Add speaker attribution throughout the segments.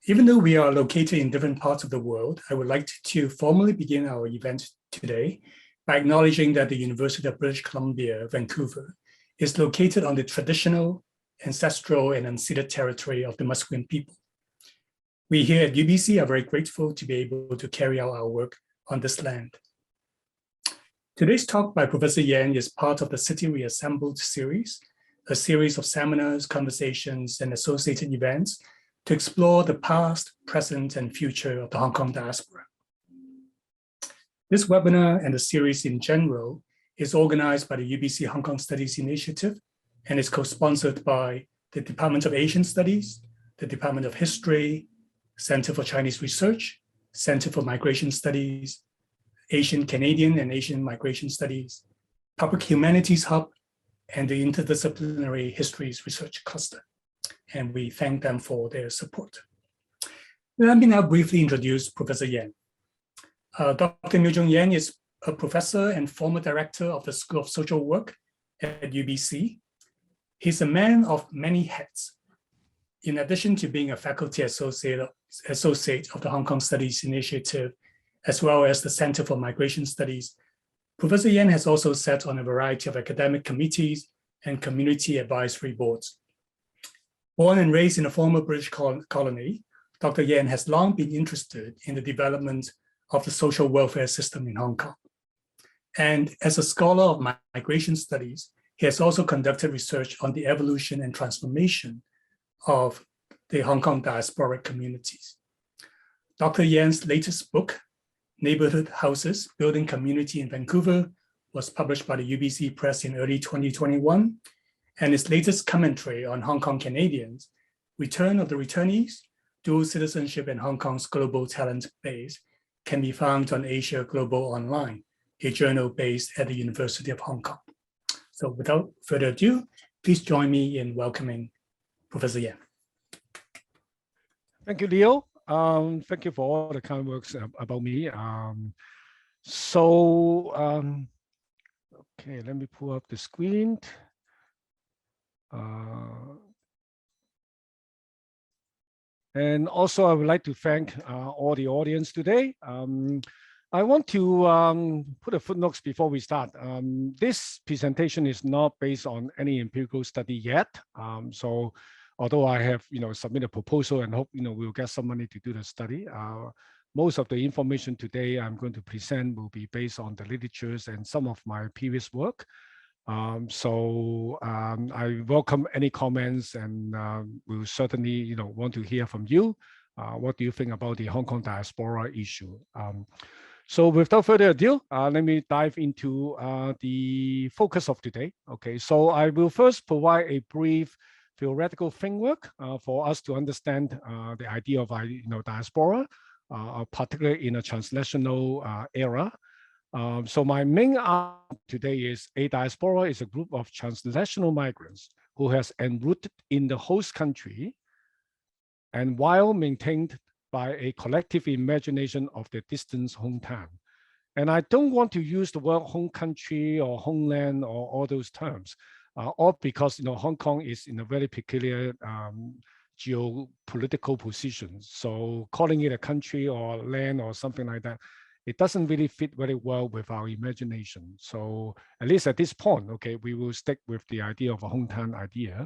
Speaker 1: Even though we are located in different parts of the world, I would like to formally begin our event today by acknowledging that the University of British Columbia, Vancouver, is located on the traditional, ancestral, and unceded territory of the Musqueam people. We here at UBC are very grateful to be able to carry out our work on this land. Today's talk by Professor Yan is part of the City Reassembled series, a series of seminars, conversations, and associated events to explore the past, present, and future of the Hong Kong diaspora. This webinar and the series in general is organized by the UBC Hong Kong Studies Initiative and is co-sponsored by the Department of Asian Studies, the Department of History, Center for Chinese Research, Center for Migration Studies, Asian Canadian and Asian Migration Studies, Public Humanities Hub, and the Interdisciplinary Histories Research Cluster. And we thank them for their support. Let me now briefly introduce Professor Yan. Dr. Miu Chung Yan is a professor and former director of the School of Social Work at UBC. He's a man of many hats. In addition to being a faculty associate of the Hong Kong Studies Initiative, as well as the Center for Migration Studies, Professor Yan has also sat on a variety of academic committees and community advisory boards. Born and raised in a former British colony, Dr. Yan has long been interested in the development of the social welfare system in Hong Kong. And as a scholar of migration studies, he has also conducted research on the evolution and transformation of the Hong Kong diasporic communities. Dr. Yan's latest book, Neighborhood Houses, Building Community in Vancouver, was published by the UBC Press in early 2021, and his latest commentary on Hong Kong Canadians, Return of the Returnees, Dual Citizenship and Hong Kong's Global Talent Base, can be found on Asia Global Online, a journal based at the University of Hong Kong. So without further ado, please join me in welcoming Professor Yan.
Speaker 2: Thank you, Leo. Thank you for all the kind words about me. Okay, let me pull up the screen. And also, I would like to thank all the audience today. I want to put a footnote before we start. This presentation is not based on any empirical study yet. So, although I have submitted a proposal and hope we'll get some money to do the study, most of the information today I'm going to present will be based on the literatures and some of my previous work. I welcome any comments and we'll certainly want to hear from you. What do you think about the Hong Kong diaspora issue? So without further ado, let me dive into the focus of today. Okay, so I will first provide a brief theoretical framework for us to understand the idea of diaspora, particularly in a transnational era. So my main argument today is a diaspora is a group of transnational migrants who has enrooted in the host country and while maintained by a collective imagination of their distant hometown. And I don't want to use the word home country or homeland or all those terms, all because Hong Kong is in a very peculiar geopolitical position. So calling it a country or land or something like that, it doesn't really fit very well with our imagination. So at least at this point, okay, we will stick with the idea of a hometown idea.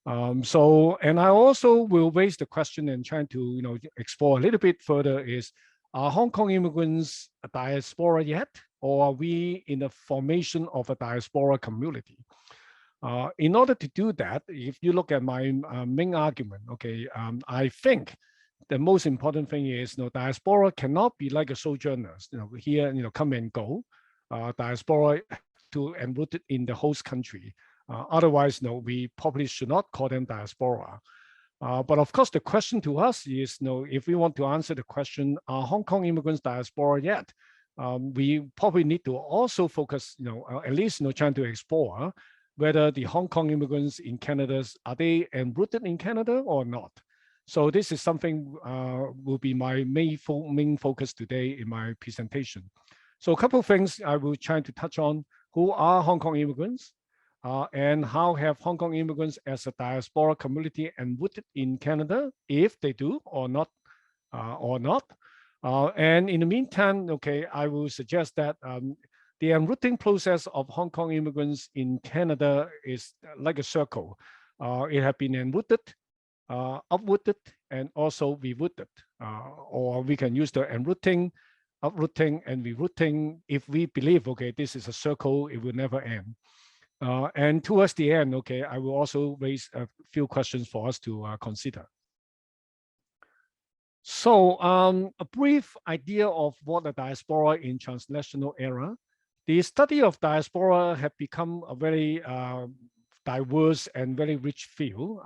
Speaker 2: And I also will raise the question and try to explore a little bit further is, are Hong Kong immigrants a diaspora yet? Or are we in the formation of a diaspora community? In order to do that, if you look at my main argument, okay, I think the most important thing is diaspora cannot be like a sojourner, here, come and go. Diaspora to enroot it in the host country. Otherwise, we probably should not call them diaspora. But of course, the question to us is, if we want to answer the question, are Hong Kong immigrants diaspora yet? We probably need to also focus, at least trying to explore whether the Hong Kong immigrants in Canada, are they enrooted in Canada or not? So this is something will be my main focus today in my presentation. So a couple of things I will try to touch on. Who are Hong Kong immigrants? and how have Hong Kong immigrants as a diaspora community enrooted in Canada, if they do or not, and in the meantime, okay, I will suggest that the enrooting process of Hong Kong immigrants in Canada is like a circle. It has been enrooted, uprooted, and also rerouted, or we can use the enrooting, uprooting, and rerouting if we believe, okay, this is a circle, it will never end. And towards the end, okay, I will also raise a few questions for us to consider. So a brief idea of what a diaspora in transnational era. The study of diaspora have become a very diverse and very rich field.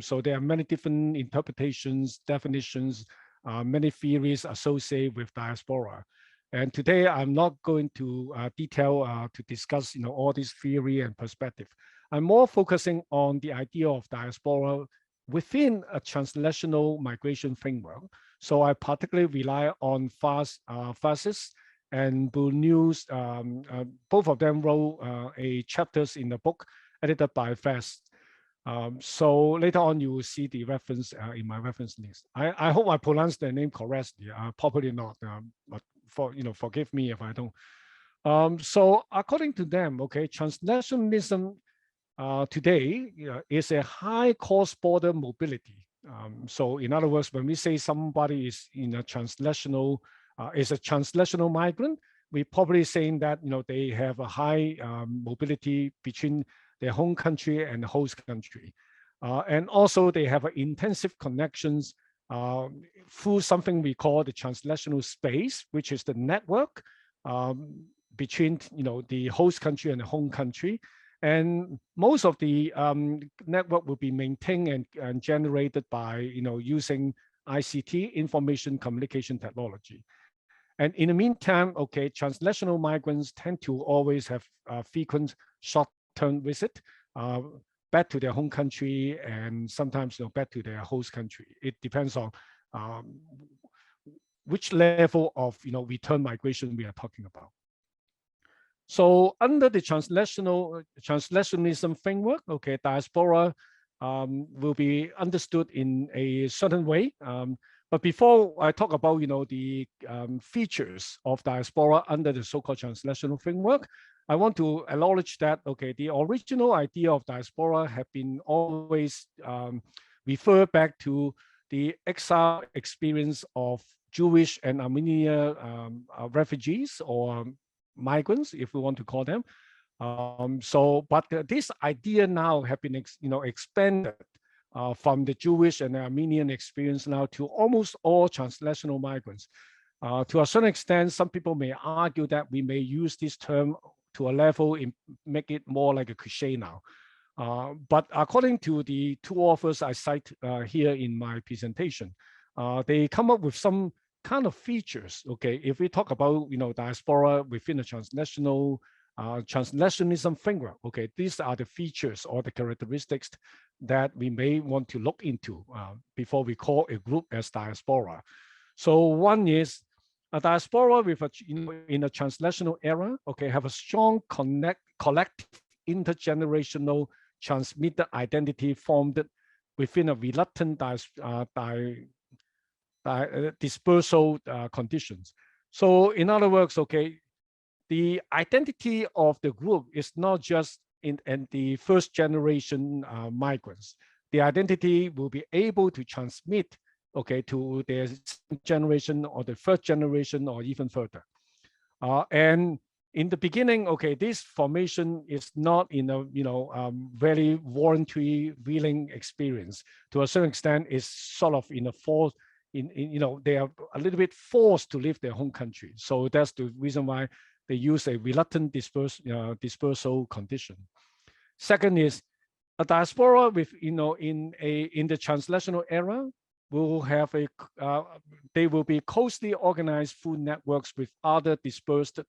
Speaker 2: So there are many different interpretations, definitions, many theories associated with diaspora. And today I'm not going to detail to discuss all this theory and perspective. I'm more focusing on the idea of diaspora within a transnational migration framework. So I particularly rely on Fasis and Bull News. Both of them wrote a chapters in the book edited by Fast. So later on, you will see the reference in my reference list. I hope I pronounced their name correctly. Probably not, but forgive me if I don't. So according to them, okay, transnationalism today is a high cross-border mobility. So in other words, when we say somebody is in a transnational, is a transnational migrant, we're probably saying that they have a high mobility between their home country and the host country. And also they have intensive connections through something we call the transnational space, which is the network between the host country and the home country. And most of the network will be maintained and generated by using ICT, information communication technology. And in the meantime, okay, transnational migrants tend to always have frequent short-term visit back to their home country and sometimes back to their host country. It depends on which level of return migration we are talking about. So under the transnationalism framework, okay, diaspora will be understood in a certain way. But before I talk about the features of diaspora under the so-called transnational framework, I want to acknowledge that okay, the original idea of diaspora have been always referred back to the exile experience of Jewish and Armenian refugees or migrants, if we want to call them. But this idea now have been expanded from the Jewish and Armenian experience now to almost all transnational migrants. To a certain extent, some people may argue that we may use this term to a level and make it more like a cliche now. But according to the two authors I cite here in my presentation, they come up with some kind of features. Okay, if we talk about diaspora within a transnational transnationalism framework, okay, these are the features or the characteristics that we may want to look into before we call a group as diaspora. So one is a diaspora with in a transnational era, okay, have a strong collective intergenerational transmitted identity formed within a reluctant dispersal conditions. So in other words, okay, the identity of the group is not just in the first generation migrants. The identity will be able to transmit, okay, to their second generation or the third generation or even further. And in the beginning, okay, this formation is not in a very voluntary willing experience. To a certain extent, it's sort of in a force. They are a little bit forced to leave their home country. So that's the reason why they use a reluctant dispersal condition. Second is a diaspora with in the transnational era will have they will be closely organized through networks with other dispersed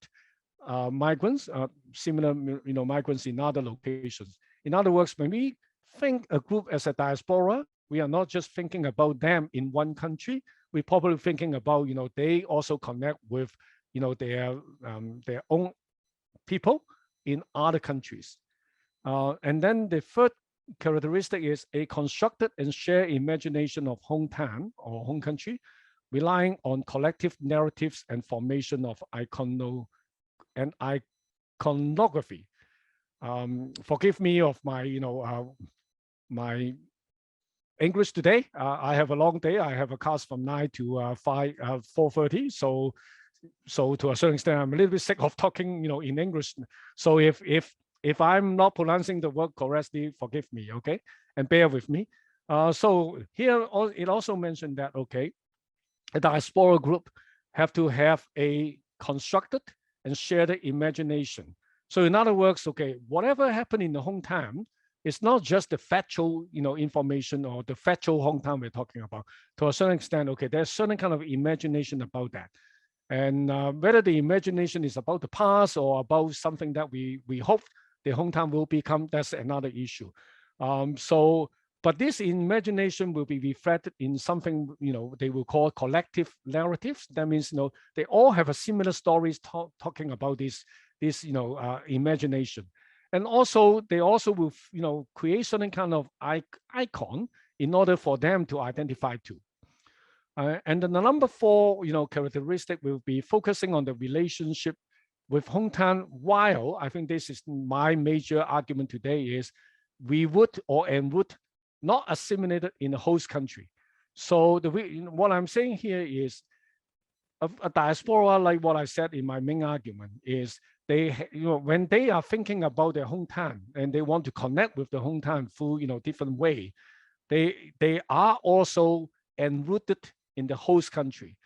Speaker 2: migrants, similar migrants in other locations. In other words, when we think a group as a diaspora, we are not just thinking about them in one country. We're probably thinking about they also connect with their own people in other countries. And then the third characteristic is a constructed and shared imagination of hometown or home country, relying on collective narratives and formation of iconography. Forgive me of my, my English today. I have a long day. I have a class from 9 to 4:30. So to a certain extent, I'm a little bit sick of talking, in English. So if I'm not pronouncing the word correctly, forgive me, okay, and bear with me. So here it also mentioned that, okay, a diaspora group have to have a constructed and shared imagination. So in other words, okay, whatever happened in the hometown, it's not just the factual, information or the factual hometown we're talking about. To a certain extent, okay, there's certain kind of imagination about that. And whether the imagination is about the past or about something that we hope the hometown will become, that's another issue. But this imagination will be reflected in something, they will call collective narratives. That means, they all have a similar stories talking about this imagination. And also, they also will, create certain kind of icon in order for them to identify to. And then the number 4, characteristic will be focusing on the relationship with hometown, while I think this is my major argument today is we would not assimilated in the host country. So what I'm saying here is a diaspora, like what I said in my main argument, is they, when they are thinking about their hometown and they want to connect with the hometown through, different way, they are also enrooted in the host country.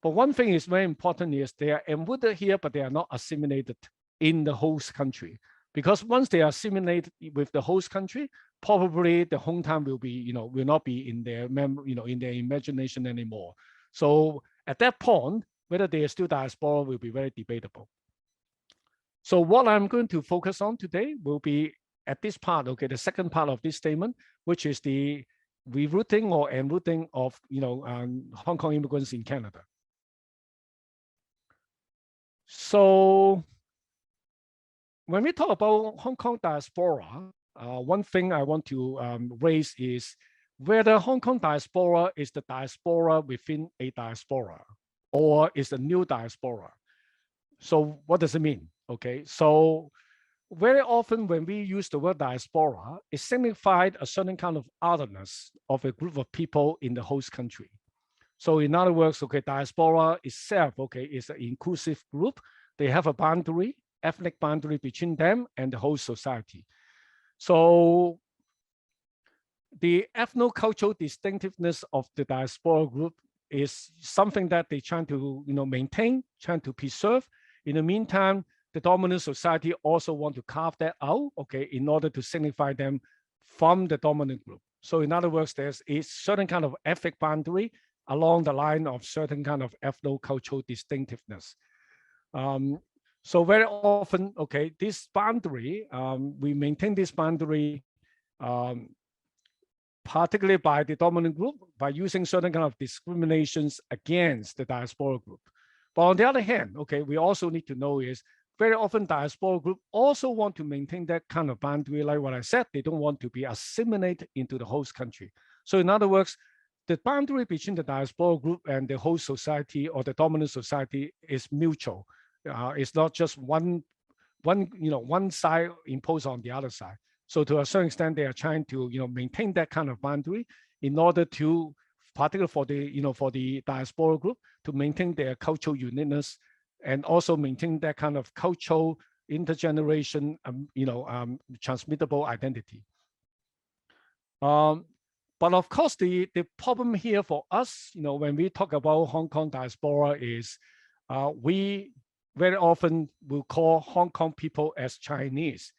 Speaker 2: But one thing is very important is they are enrooted here, but they are not assimilated in the host country. Because once they are assimilated with the host country, probably the hometown will be, will not be in their in their imagination anymore. So at that point, whether they are still diaspora will be very debatable. So what I'm going to focus on today will be at this part, okay, the second part of this statement, which is the rerouting or enrooting of, Hong Kong immigrants in Canada. So when we talk about Hong Kong diaspora, one thing I want to raise is whether Hong Kong diaspora is the diaspora within a diaspora or is a new diaspora. So what does it mean? Okay, so very often when we use the word diaspora, it signifies a certain kind of otherness of a group of people in the host country. So in other words, okay, diaspora itself, okay, is an inclusive group. They have a boundary, ethnic boundary between them and the whole society. So the ethno-cultural distinctiveness of the diaspora group is something that they try to maintain, trying to preserve. In the meantime, the dominant society also want to carve that out, okay, in order to signify them from the dominant group. So in other words, there's a certain kind of ethnic boundary along the line of certain kind of ethno-cultural distinctiveness. So very often, okay, this boundary, we maintain this boundary, particularly by the dominant group, by using certain kind of discriminations against the diaspora group. But on the other hand, okay, we also need to know is very often diaspora group also want to maintain that kind of boundary, like what I said, they don't want to be assimilated into the host country. So in other words, the boundary between the diaspora group and the host society or the dominant society is mutual. It's not just one side imposed on the other side. So to a certain extent, they are trying to maintain that kind of boundary in order to, particularly for the diaspora group, to maintain their cultural uniqueness and also maintain that kind of cultural intergeneration, transmittable identity. But of course, the problem here for us, when we talk about Hong Kong diaspora is we very often will call Hong Kong people as Chinese.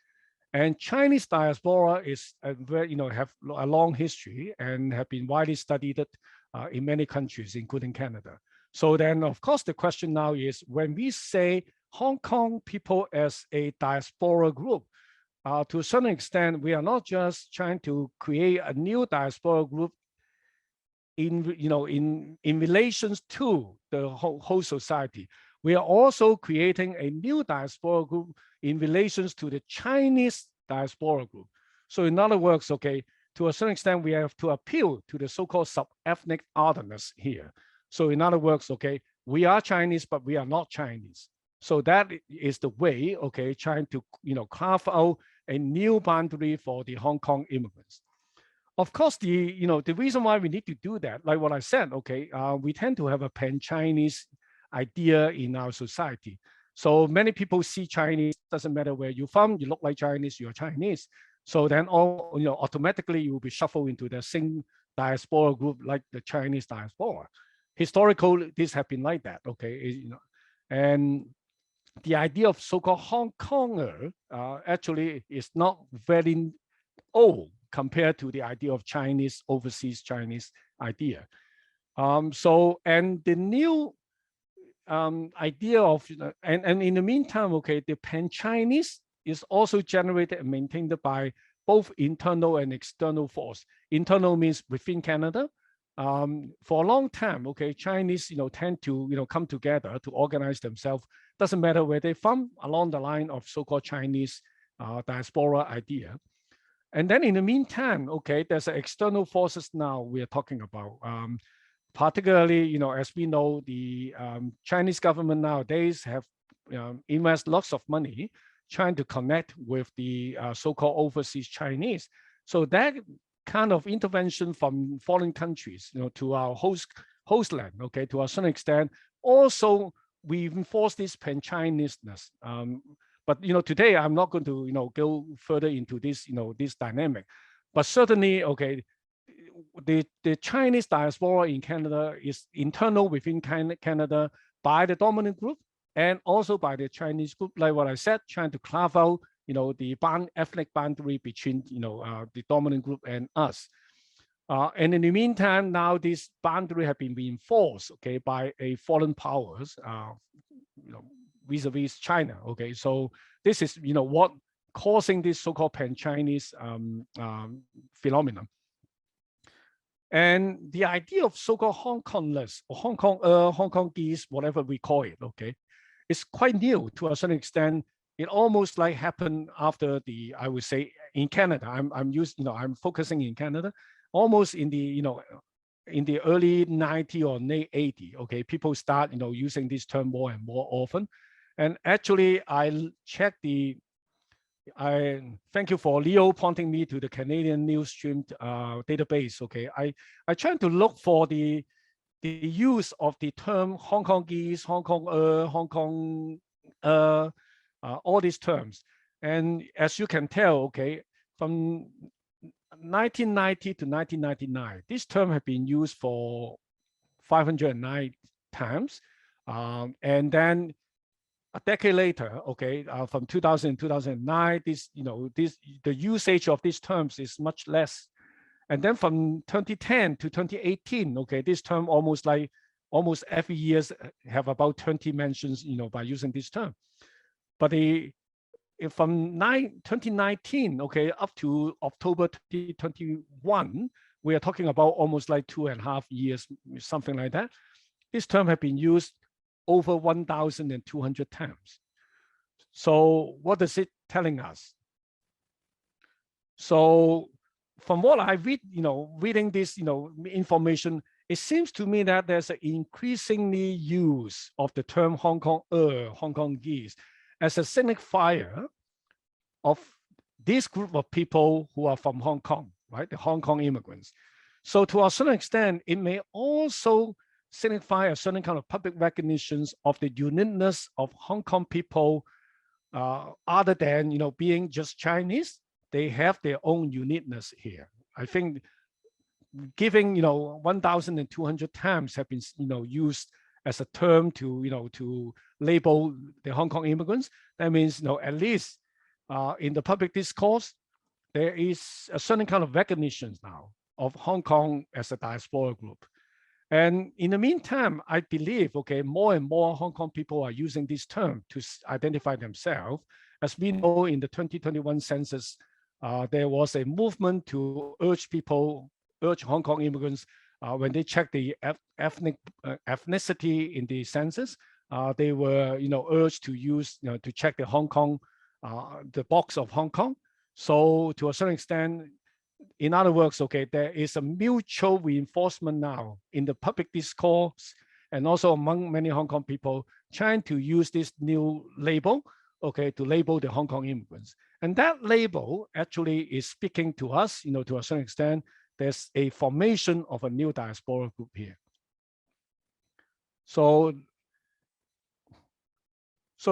Speaker 2: And Chinese diaspora is have a long history and have been widely studied in many countries, including Canada. So then, of course, the question now is when we say Hong Kong people as a diaspora group, to a certain extent, we are not just trying to create a new diaspora group in relations to the whole society. We are also creating a new diaspora group in relations to the Chinese diaspora group. So in other words, okay, to a certain extent, we have to appeal to the so-called sub-ethnic otherness here. So in other words, okay, we are Chinese, but we are not Chinese. So that is the way, okay, trying to, carve out a new boundary for the Hong Kong immigrants. Of course, the reason why we need to do that, like what I said, okay, we tend to have a pan-Chinese idea in our society. So many people see Chinese, doesn't matter where you're from, you look like Chinese, you're Chinese. So then automatically you will be shuffled into the same diaspora group like the Chinese diaspora. Historically, this has been like that, okay? And the idea of so-called Hong Konger actually is not very old compared to the idea of Chinese, overseas Chinese idea. And the new idea of, and in the meantime, okay, the pan-Chinese is also generated and maintained by both internal and external force. Internal means within Canada. For a long time, okay, Chinese, tend to, come together to organize themselves. Doesn't matter where they're from, along the line of so-called Chinese diaspora idea. And then in the meantime, okay, there's external forces now we are talking about. Particularly, as we know, the Chinese government nowadays have invest lots of money trying to connect with the so-called overseas Chinese. So that kind of intervention from foreign countries, to our hostland, okay, to a certain extent, also we enforce this pan-Chinese-ness. But today I'm not going to go further into this, this dynamic. But certainly, okay, the Chinese diaspora in Canada is internal within Canada by the dominant group and also by the Chinese group, like what I said, trying to carve out, the ethnic boundary between, the dominant group and us. And in the meantime, now this boundary have been reinforced, okay, by a foreign powers, vis-a-vis China, okay. So this is, what causing this so-called pan-Chinese phenomenon. And the idea of so-called Hong Kongness or Hong Kongese, whatever we call it, okay, is quite new to a certain extent. It almost like happened after the, I would say, in Canada. I'm focusing in Canada, almost in the, in the early 90s or late 80s. Okay, people start, using this term more and more often. And actually, I checked I thank you for Leo pointing me to the Canadian Newsstream database. Okay, I tried to look for the use of the term Hong Kongese, Hong Kong, all these terms. And as you can tell, okay, from 1990 to 1999, this term has been used for 509 times. And then a decade later, okay, from 2000 to 2009, the usage of these terms is much less. And then from 2010 to 2018, okay, this term almost every year have about 20 mentions, by using this term. But from 2019, okay, up to October 2021, we are talking about almost like 2.5 years, something like that. This term has been used over 1,200 times. So what is it telling us? So from what I read, reading this, information, it seems to me that there's an increasingly use of the term Hong Kongese as a signifier of this group of people who are from Hong Kong, right? The Hong Kong immigrants. So to a certain extent, it may also signify a certain kind of public recognitions of the uniqueness of Hong Kong people, other than being just Chinese. They have their own uniqueness here. I think giving 1,200 times have been used as a term to to label the Hong Kong immigrants. That means at least in the public discourse there is a certain kind of recognition now of Hong Kong as a diaspora group. And in the meantime, I believe, okay, more and more Hong Kong people are using this term to identify themselves. As we know, in the 2021 census, there was a movement to urge Hong Kong immigrants, when they check the ethnicity in the census, they were, urged to use, to check the Hong Kong, the box of Hong Kong. So to a certain extent, in other words, okay, there is a mutual reinforcement now in the public discourse and also among many Hong Kong people trying to use this new label, okay, to label the Hong Kong immigrants. And that label actually is speaking to us, to a certain extent. There's a formation of a new diaspora group here. So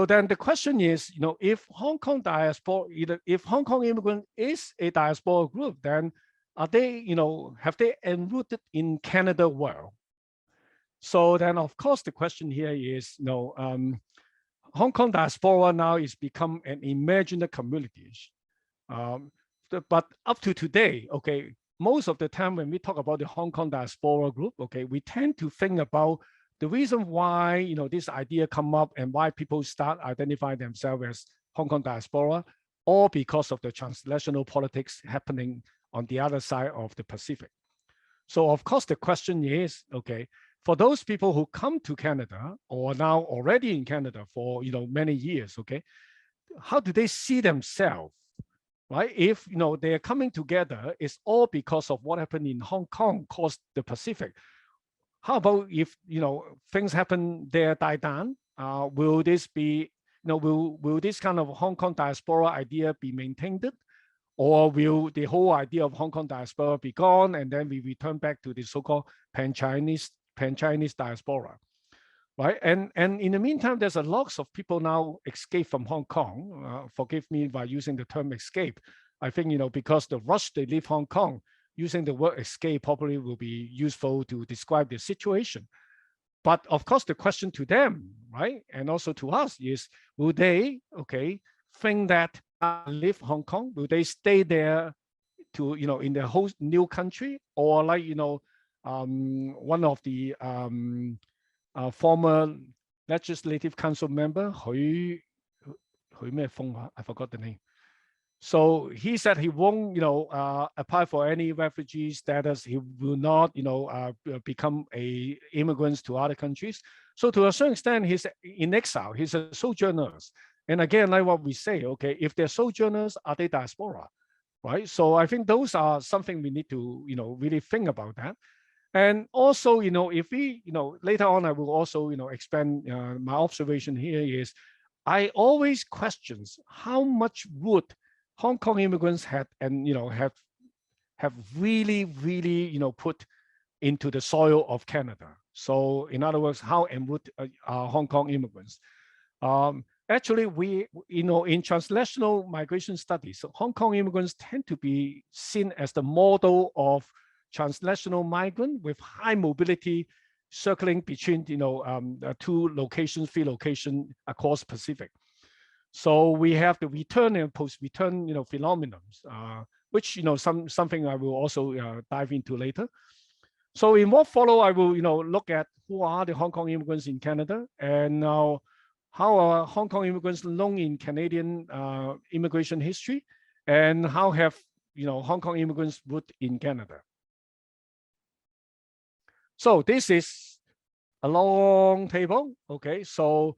Speaker 2: then the question is, if Hong Kong diaspora, if Hong Kong immigrant is a diaspora group, then are they, have they enrooted in Canada well? So then, of course, the question here is, Hong Kong diaspora now is become an imaginary community. But up to today, okay, most of the time when we talk about the Hong Kong diaspora group, okay, we tend to think about the reason why, this idea come up and why people start identifying themselves as Hong Kong diaspora, or because of the transnational politics happening on the other side of the Pacific. So of course, the question is, okay, for those people who come to Canada or now already in Canada for, many years, okay, how do they see themselves, right? If, they're coming together, it's all because of what happened in Hong Kong caused the Pacific. How about if, things happen there, die down? Will this be, will this kind of Hong Kong diaspora idea be maintained? Or will the whole idea of Hong Kong diaspora be gone and then we return back to the so-called pan-Chinese diaspora, right? And in the meantime, there's a lot of people now escape from Hong Kong. Forgive me by using the term escape. I think, because the rush they leave Hong Kong, using the word escape probably will be useful to describe the situation. But of course, the question to them, right, and also to us is, will they, okay, think that leave Hong Kong? Will they stay there to, in the whole new country? Or like, one of the former Legislative Council member, I forgot the name. So he said he won't, apply for any refugee status. He will not, become a immigrants to other countries. So to a certain extent, he's in exile. He's a sojourner. And again, like what we say, okay, if they're sojourners, are they diaspora, right? So I think those are something we need to, really think about that. And also, if we, later on, I will also, expand my observation here is, I always question how much would Hong Kong immigrants had and have really put into the soil of Canada. So in other words, how enroot are Hong Kong immigrants? Actually, we in transnational migration studies, so Hong Kong immigrants tend to be seen as the model of transnational migrant with high mobility circling between two locations, three locations across Pacific. So we have the return and post-return, phenomenon, which something I will also dive into later. So in what follow, I will look at who are the Hong Kong immigrants in Canada and how are Hong Kong immigrants known in Canadian immigration history, and how have Hong Kong immigrants root in Canada. So this is a long table. Okay, so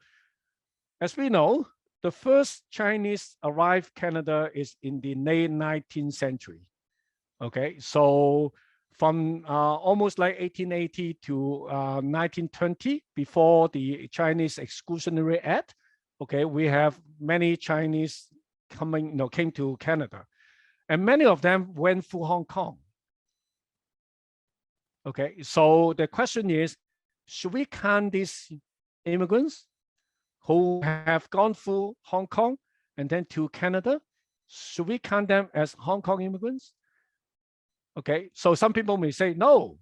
Speaker 2: as we know, the first Chinese arrived Canada is in the late 19th century. Okay, so from almost like 1880 to 1920, before the Chinese Exclusionary Act, okay, we have many Chinese came to Canada, and many of them went through Hong Kong. Okay, so the question is, should we count these immigrants who have gone through Hong Kong and then to Canada? Should we count them as Hong Kong immigrants? Okay, so some people may say no,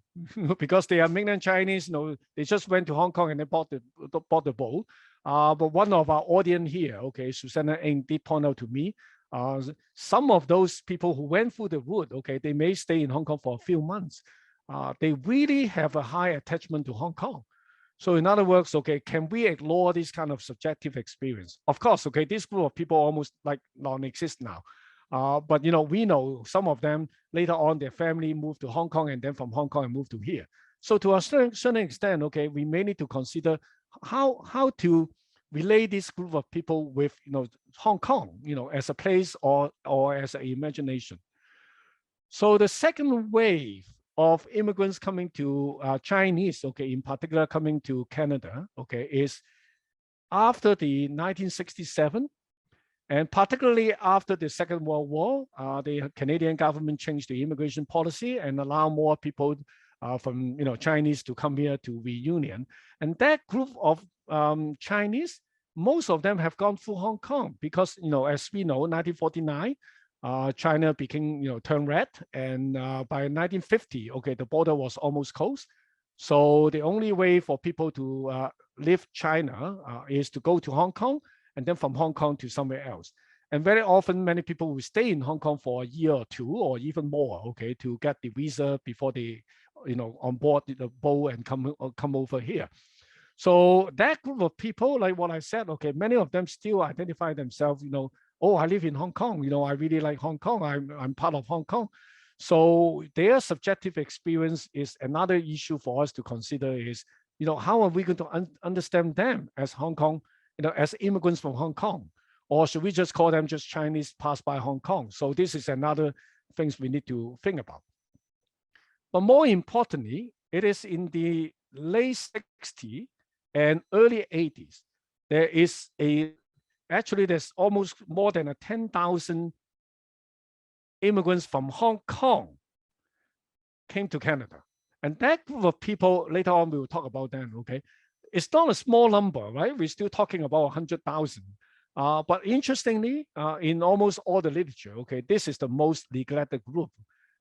Speaker 2: because they are mainland Chinese. They just went to Hong Kong and they bought the boat. But one of our audience here, okay, Susanna Ng, did point out to me, some of those people who went through the route, okay, they may stay in Hong Kong for a few months. They really have a high attachment to Hong Kong. So in other words, okay, can we ignore this kind of subjective experience? Of course, okay, this group of people almost like non-exist now. But we know some of them later on, their family moved to Hong Kong and then from Hong Kong and moved to here. So to a certain extent, okay, we may need to consider how to relate this group of people with, Hong Kong, as a place or as an imagination. So the second wave of immigrants coming to Chinese, okay, in particular coming to Canada, okay, is after the 1967, and particularly after the Second World War, the Canadian government changed the immigration policy and allow more people from Chinese to come here to reunion. And that group of Chinese, most of them have gone through Hong Kong because, as we know, 1949, China became, turned red, and by 1950, okay, the border was almost closed. So the only way for people to leave China is to go to Hong Kong, and then from Hong Kong to somewhere else. And very often, many people will stay in Hong Kong for a year or two, or even more, okay, to get the visa before they, on board the boat and come over here. So that group of people, like what I said, okay, many of them still identify themselves, oh, I live in Hong Kong, I really like Hong Kong, I'm part of Hong Kong. So their subjective experience is another issue for us to consider is, how are we going to understand them as Hong Kong, as immigrants from Hong Kong? Or should we just call them just Chinese pass by Hong Kong? So this is another things we need to think about. But more importantly, it is in the late 60s and early 80s, there's almost more than 10,000 immigrants from Hong Kong came to Canada. And that group of people, later on, we will talk about them, okay? It's not a small number, right? We're still talking about 100,000. But interestingly, in almost all the literature, okay, this is the most neglected group.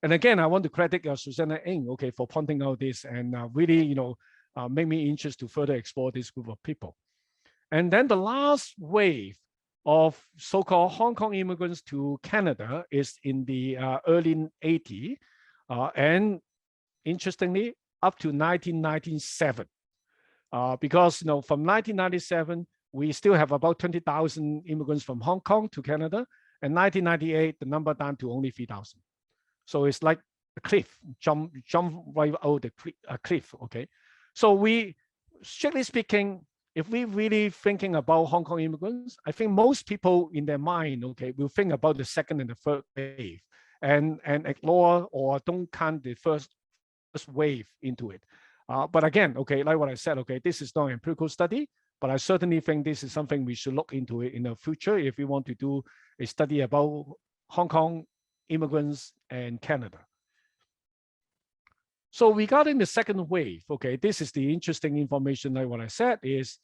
Speaker 2: And again, I want to credit Susanna Ng, okay, for pointing out this and really, make me interested to further explore this group of people. And then the last wave of so-called Hong Kong immigrants to Canada is in the early 80s, and interestingly, up to 1997. Because from 1997, we still have about 20,000 immigrants from Hong Kong to Canada, and 1998, the number down to only 3,000. So it's like a cliff, jump right out the cliff, okay? So we, strictly speaking, if we really thinking about Hong Kong immigrants, I think most people in their mind, okay, will think about the second and the third wave and ignore or don't count the first wave into it. But again, okay, like what I said, okay, this is not an empirical study, but I certainly think this is something we should look into it in the future if we want to do a study about Hong Kong immigrants and Canada. So regarding the second wave, okay, this is the interesting information, like what I said, is,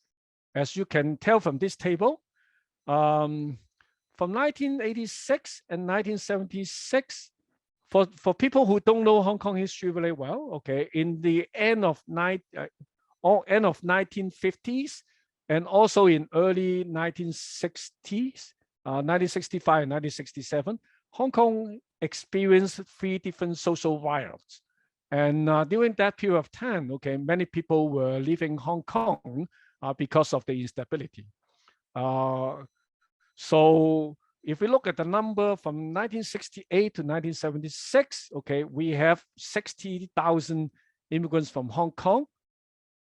Speaker 2: as you can tell from this table, from 1986 and 1976, for people who don't know Hong Kong history really well, okay, in the end of 1950s and also in early 1960s, 1965 and 1967, Hong Kong experienced 3 different social riots. And during that period of time, okay, many people were leaving Hong Kong because of the instability. So if we look at the number from 1968 to 1976, okay, we have 60,000 immigrants from Hong Kong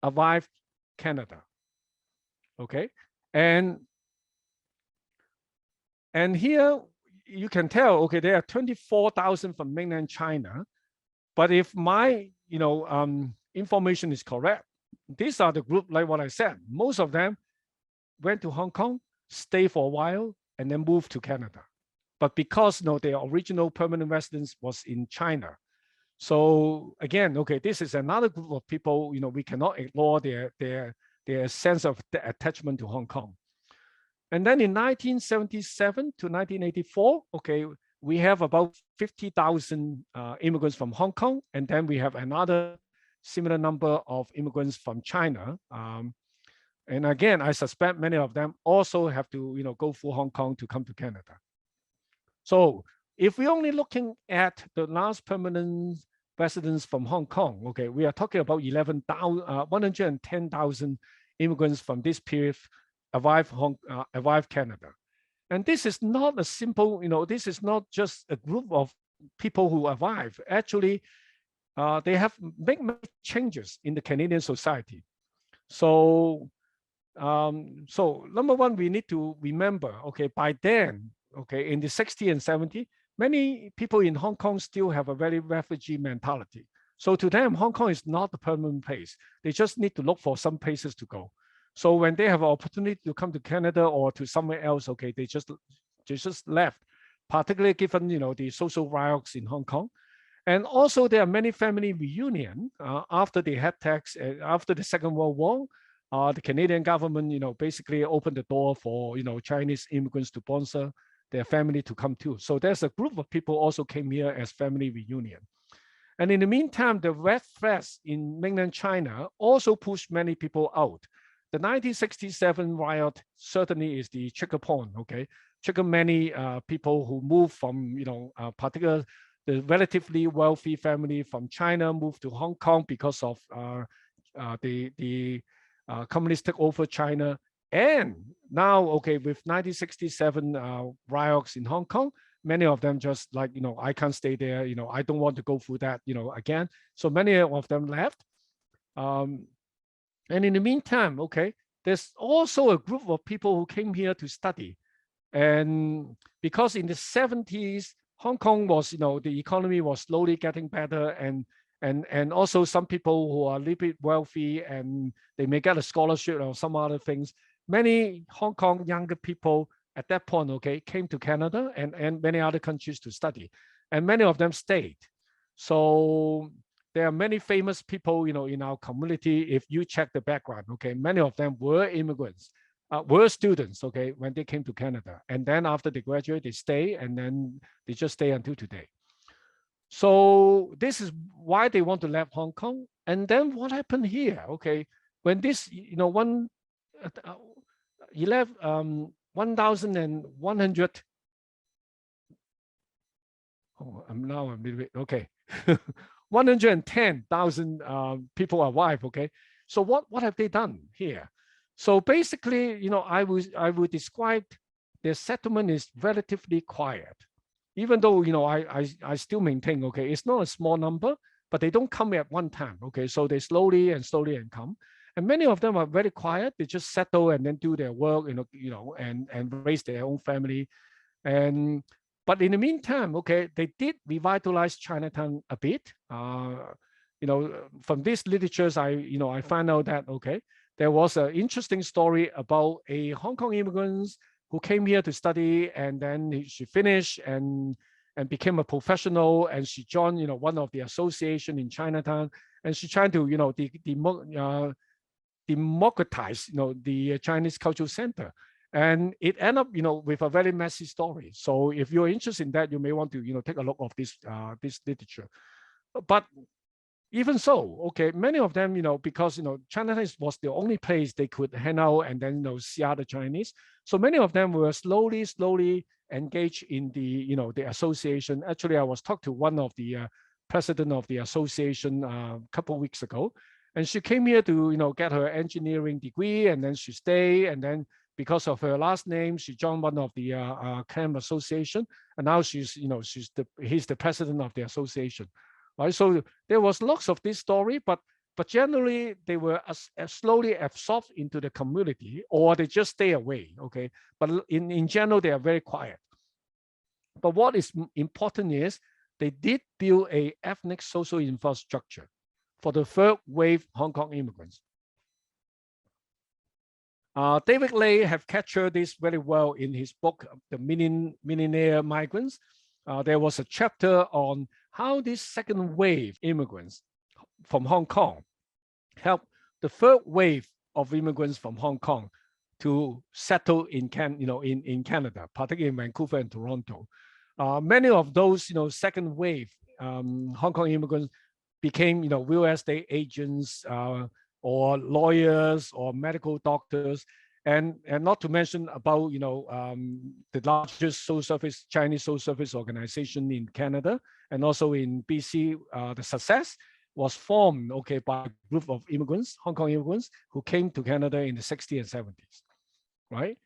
Speaker 2: arrived Canada, okay? And here you can tell, okay, there are 24,000 from mainland China, but if my, information is correct, these are the group, like what I said, most of them went to Hong Kong, stay for a while, and then move to Canada. But because their original permanent residence was in China. So again, okay, this is another group of people, we cannot ignore their sense of the attachment to Hong Kong. And then in 1977 to 1984, okay, we have about 50,000 immigrants from Hong Kong, and then we have another similar number of immigrants from China. And again, I suspect many of them also have to, go through Hong Kong to come to Canada. So if we're only looking at the last permanent residents from Hong Kong, okay, we are talking about 110,000 immigrants from this period arrived Canada. And this is not a simple, this is not just a group of people who arrive. Actually, they have made many changes in the Canadian society. So So number one, we need to remember, okay, by then, okay, in the 60s and 70s, many people in Hong Kong still have a very refugee mentality. So to them, Hong Kong is not the permanent place. They just need to look for some places to go. So when they have an opportunity to come to Canada or to somewhere else, okay, they just left, particularly given, the social riots in Hong Kong. And also there are many family reunion after the head tax, after the Second World War. The Canadian government, basically opened the door for, Chinese immigrants to sponsor their family to come too. So there's a group of people also came here as family reunion. And in the meantime, the Red Flags in mainland China also pushed many people out. The 1967 riot certainly is the trigger point, okay? Trigger many people who moved from, particular the relatively wealthy family from China moved to Hong Kong because of the communists took over China. And now, okay, with 1967 riots in Hong Kong, many of them just like, I can't stay there, I don't want to go through that, again. So many of them left. And in the meantime, okay, there's also a group of people who came here to study. And because in the 70s, Hong Kong was, the economy was slowly getting better, and also some people who are a little bit wealthy and they may get a scholarship or some other things. Many Hong Kong younger people at that point, okay, came to Canada and many other countries to study, and many of them stayed. So there are many famous people, in our community. If you check the background, okay, many of them were immigrants. Were students, okay, when they came to Canada. And then after they graduate, they stay, and then they just stay until today. So this is why they want to leave Hong Kong. And then what happened here, okay, when this, he left 1,100, I'm a little bit, okay, 110,000 people arrived, okay. So what have they done here? So basically, I would describe the settlement is relatively quiet, even though, I still maintain, okay, it's not a small number, but they don't come at one time, okay. So they slowly and come. And many of them are very quiet. They just settle and then do their work, and raise their own family. But in the meantime, okay, they did revitalize Chinatown a bit. From these literatures, I find out that, okay, there was an interesting story about a Hong Kong immigrant who came here to study, and then she finished and became a professional, and she joined, one of the association in Chinatown, and she tried to, democratize, the Chinese Cultural Center. And it ended up, with a very messy story. So if you're interested in that, you may want to, take a look of this literature. But even so, okay, many of them, because, Chinatown was the only place they could hang out and then, see other Chinese. So many of them were slowly engaged in the, the association. Actually, I was talking to one of the president of the association a couple of weeks ago, and she came here to, get her engineering degree, and then she stayed, and then because of her last name, she joined one of the camp association, and now he's the president of the association. Right, so there was lots of this story, but generally they were slowly absorbed into the community, or they just stay away. Okay, but in general they are very quiet. But what is important is they did build a ethnic social infrastructure for the third wave Hong Kong immigrants. David Lay have captured this very well in his book, The Millionaire Migrants. There was a chapter on how this second wave immigrants from Hong Kong helped the third wave of immigrants from Hong Kong to settle in Canada, particularly in Vancouver and Toronto. Many of those, second wave Hong Kong immigrants became, real estate agents or lawyers or medical doctors. And not to mention about, the largest Chinese social service organization in Canada and also in BC. The Success was formed, okay, by a group of immigrants, Hong Kong immigrants, who came to Canada in the 60s and 70s, right?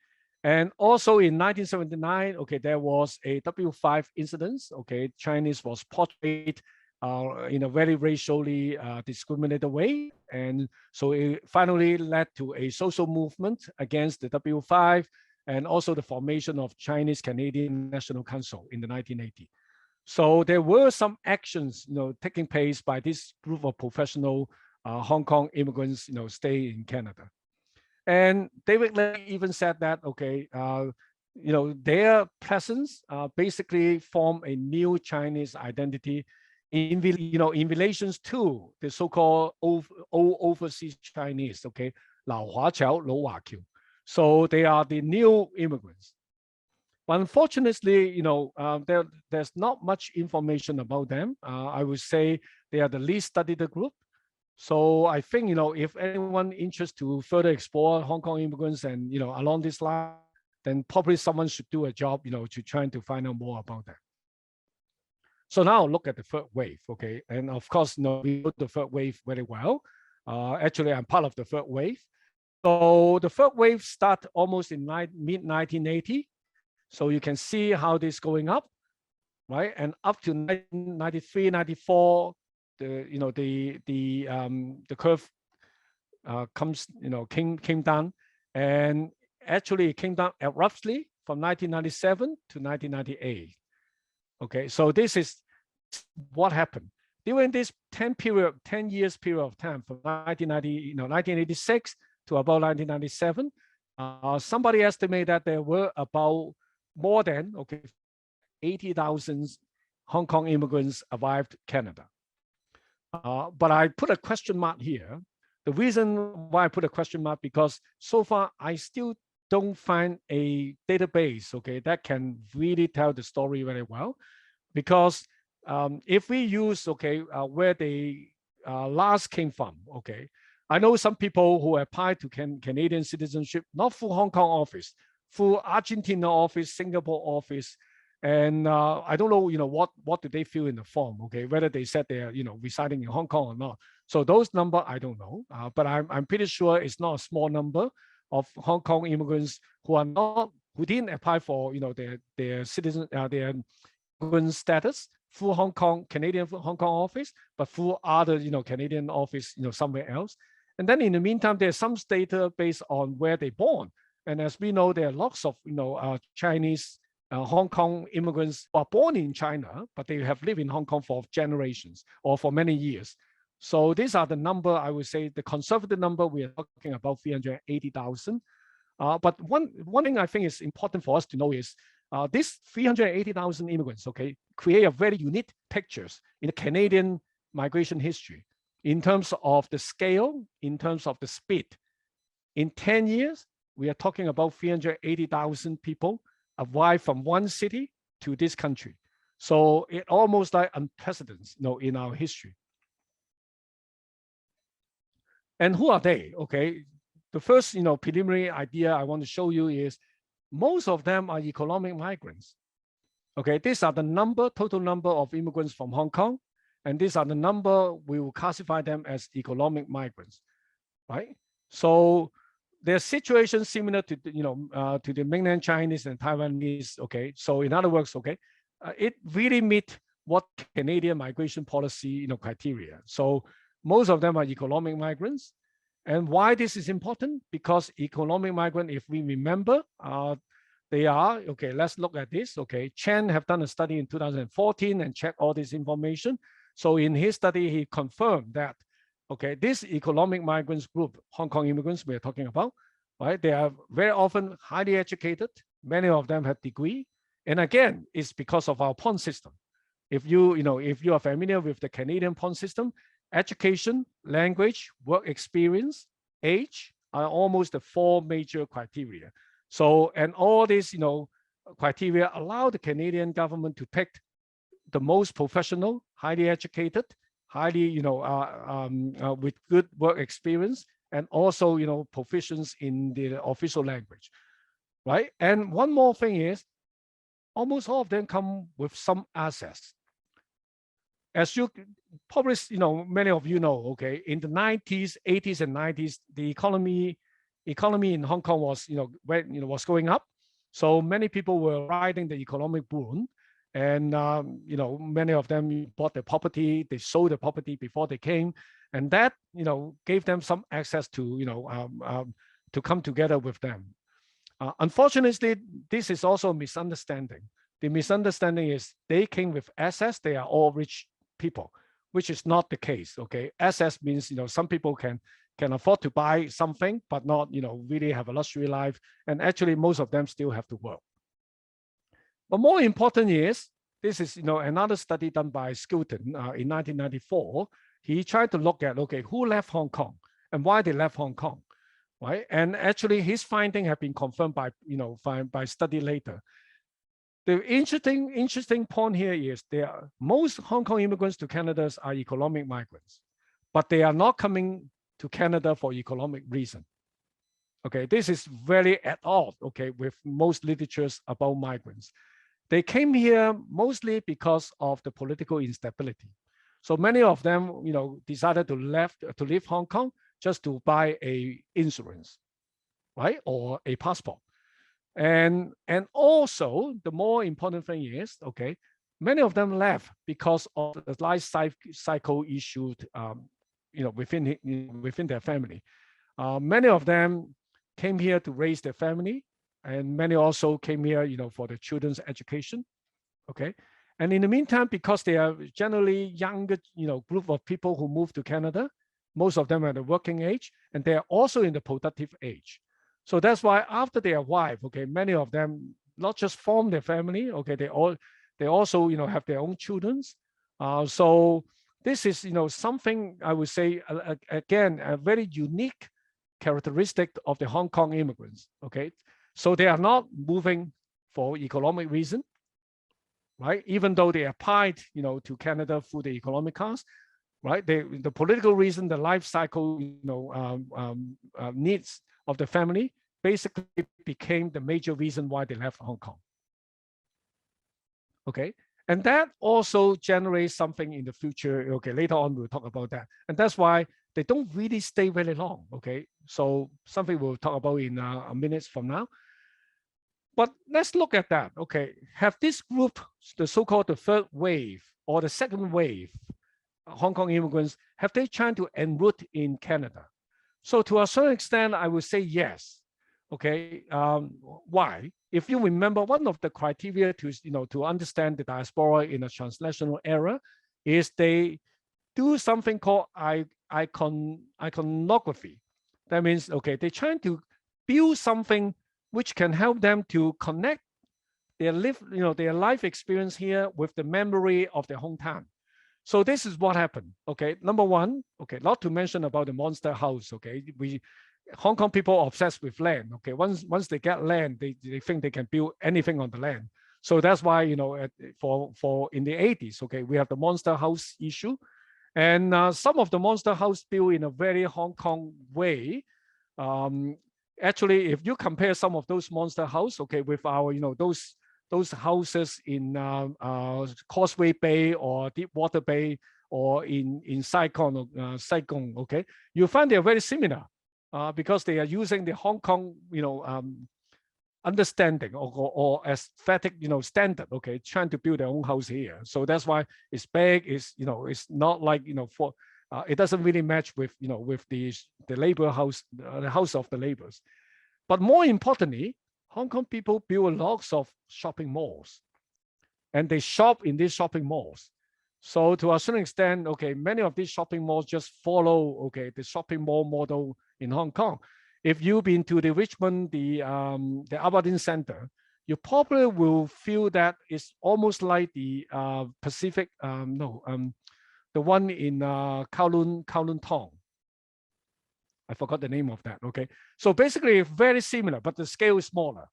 Speaker 2: And also in 1979, okay, there was a W5 incident, okay, Chinese was portrayed in a very racially discriminated way. And so it finally led to a social movement against the W5 and also the formation of Chinese Canadian National Council in the 1980s. So there were some actions, taking place by this group of professional Hong Kong immigrants, stay in Canada. And David Lay even said that, okay, their presence basically form a new Chinese identity in relations to the so-called overseas Chinese, okay, 老華僑, 老華僑. So they are the new immigrants. But unfortunately, there's not much information about them. I would say they are the least studied group. So I think, if anyone interested to further explore Hong Kong immigrants and, along this line, then probably someone should do a job, to try to find out more about that. So now look at the third wave, okay? And of course, we know the third wave very well. Actually, I'm part of the third wave. So the third wave started almost in mid-1980. So you can see how this is going up, right? And up to 1993, 94, the curve came down, and actually it came down abruptly from 1997 to 1998. Okay, so this is what happened during this 10 years period of time from 1986 to about 1997. Somebody estimated that there were about more than 80,000 Hong Kong immigrants arrived Canada. But I put a question mark here. The reason why I put a question mark, because so far I still don't find a database, okay, that can really tell the story very well. Because if we use, where they last came from, okay, I know some people who applied to Canadian citizenship, not through Hong Kong office, through Argentina office, Singapore office, and I don't know, what do they fill in the form, okay, whether they said they're, residing in Hong Kong or not. So those number I don't know, but I'm pretty sure it's not a small number of Hong Kong immigrants who didn't apply for, their citizen, their immigrant status through Canadian Hong Kong office, but through other, Canadian office, somewhere else. And then in the meantime, there's some data based on where they're born. And as we know, there are lots of, Chinese Hong Kong immigrants who are born in China, but they have lived in Hong Kong for generations or for many years. So these are the number, I would say, the conservative number, we are talking about 380,000. But one thing I think is important for us to know is this 380,000 immigrants, okay, create a very unique pictures in the Canadian migration history in terms of the scale, in terms of the speed. In 10 years, we are talking about 380,000 people arrived from one city to this country. So it almost like unprecedented, in our history. And who are they? Okay, the first, preliminary idea I want to show you is most of them are economic migrants. Okay, these are the total number of immigrants from Hong Kong, and these are the number we will classify them as economic migrants, right? So their situation similar to to the mainland Chinese and Taiwanese. Okay, so in other words, it really meet what Canadian migration policy criteria. So most of them are economic migrants. And why this is important? Because economic migrant, if we remember, they are, let's look at this. Chen have done a study in 2014 and checked all this information. So in his study, he confirmed that, this economic migrants group, Hong Kong immigrants we're talking about, right? They are very often highly educated. Many of them have degree. And again, it's because of our point system. If you are familiar with the Canadian point system, education, language, work experience, age are almost the 4 major criteria. So, and all these, criteria allow the Canadian government to pick the most professional, highly educated, highly, with good work experience, and also, proficiency in the official language, right? And one more thing is, almost all of them come with some assets. As you probably, many of you know, in the 90s, 80s, and 90s, the economy in Hong Kong was, was going up. So many people were riding the economic boom, And, you know, many of them bought the property, they sold the property before they came. And that, you know, gave them some access to, you know, to come together with them. Unfortunately, this is also a misunderstanding. The misunderstanding is they came with assets, they are all rich people, which is not the case, okay? Assets means, you know, some people can afford to buy something, but not, you know, really have a luxury life. And actually, most of them still have to work. But more important is, this is, you know, another study done by Skilton in 1994. He tried to look at, okay, who left Hong Kong and why they left Hong Kong, right? And actually, his finding have been confirmed by, you know, by study later. The interesting point here is most Hong Kong immigrants to Canada are economic migrants, but they are not coming to Canada for economic reason. Okay, this is very at odds, okay, with most literatures about migrants. They came here mostly because of the political instability. So many of them, you know, decided to leave Hong Kong just to buy a insurance, right, or a passport. And also the more important thing is, okay, many of them left because of the life cycle issue, you know, within their family. Many of them came here to raise their family, and many also came here, you know, for the children's education, okay? And in the meantime, because they are generally younger, you know, group of people who move to Canada, most of them are the working age, and they are also in the productive age. So that's why after they arrive, okay, many of them not just form their family, okay, they also, you know, have their own children. So this is, you know, something I would say, again, a very unique characteristic of the Hong Kong immigrants, okay? So they are not moving for economic reason, right? Even though they applied, you know, to Canada through the economic class, right? The political reason, the life cycle, you know, needs of the family basically became the major reason why they left Hong Kong. Okay, and that also generates something in the future. Okay, later on we'll talk about that, and that's why they don't really stay very long. Okay, so something we'll talk about in a minute from now. But let's look at that. Okay, have this group, the so-called the third wave or the second wave, Hong Kong immigrants, have they tried to enroot in Canada? So to a certain extent, I would say yes. Okay, why? If you remember, one of the criteria to, you know, to understand the diaspora in a transnational era is they do something called iconography. That means, okay, they're trying to build something which can help them to connect their life experience here with the memory of their hometown. So this is what happened. Okay, number one, okay, not to mention about the monster house. Okay, Hong Kong people are obsessed with land. Okay, once they get land, they think they can build anything on the land. So that's why, you know, for in the 80s, okay, we have the monster house issue, and some of the monster house built in a very Hong Kong way. Actually, if you compare some of those monster house, okay, with our, you know, those houses in Causeway Bay or Deepwater Bay or in Saigon, okay, you find they are very similar because they are using the Hong Kong, you know, understanding or aesthetic, you know, standard, okay, trying to build their own house here. So that's why it's big. It's, you know, it's not like, you know, for it doesn't really match with, you know, with the labor house, the house of the laborers. But more importantly, Hong Kong people build lots of shopping malls, and they shop in these shopping malls. So to a certain extent, okay, many of these shopping malls just follow, okay, the shopping mall model in Hong Kong. If you've been to the Richmond, the Aberdeen Center, you probably will feel that it's almost like the Pacific, the one in Kowloon Tong. I forgot the name of that. Okay, so basically very similar, but the scale is smaller.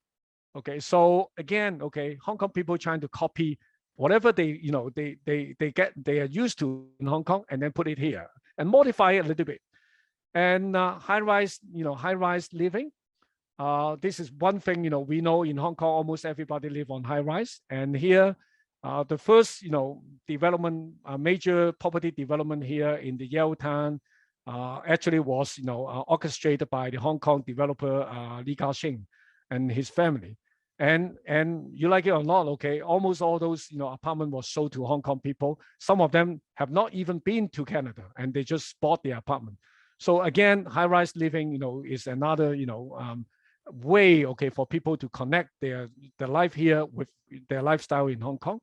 Speaker 2: Okay, so again, okay, Hong Kong people trying to copy whatever they, you know, they are used to in Hong Kong, and then put it here and modify it a little bit. And high-rise, you know, high-rise living. This is one thing, you know, we know in Hong Kong almost everybody live on high-rise, and here the first, you know, development, major property development here in the Yale Town actually was, you know, orchestrated by the Hong Kong developer Li Ka-shing and his family. And you like it or not, okay, almost all those apartment was sold to Hong Kong people. Some of them have not even been to Canada, and they just bought the apartment. So again, high-rise living, is another way, okay, for people to connect their life here with their lifestyle in Hong Kong.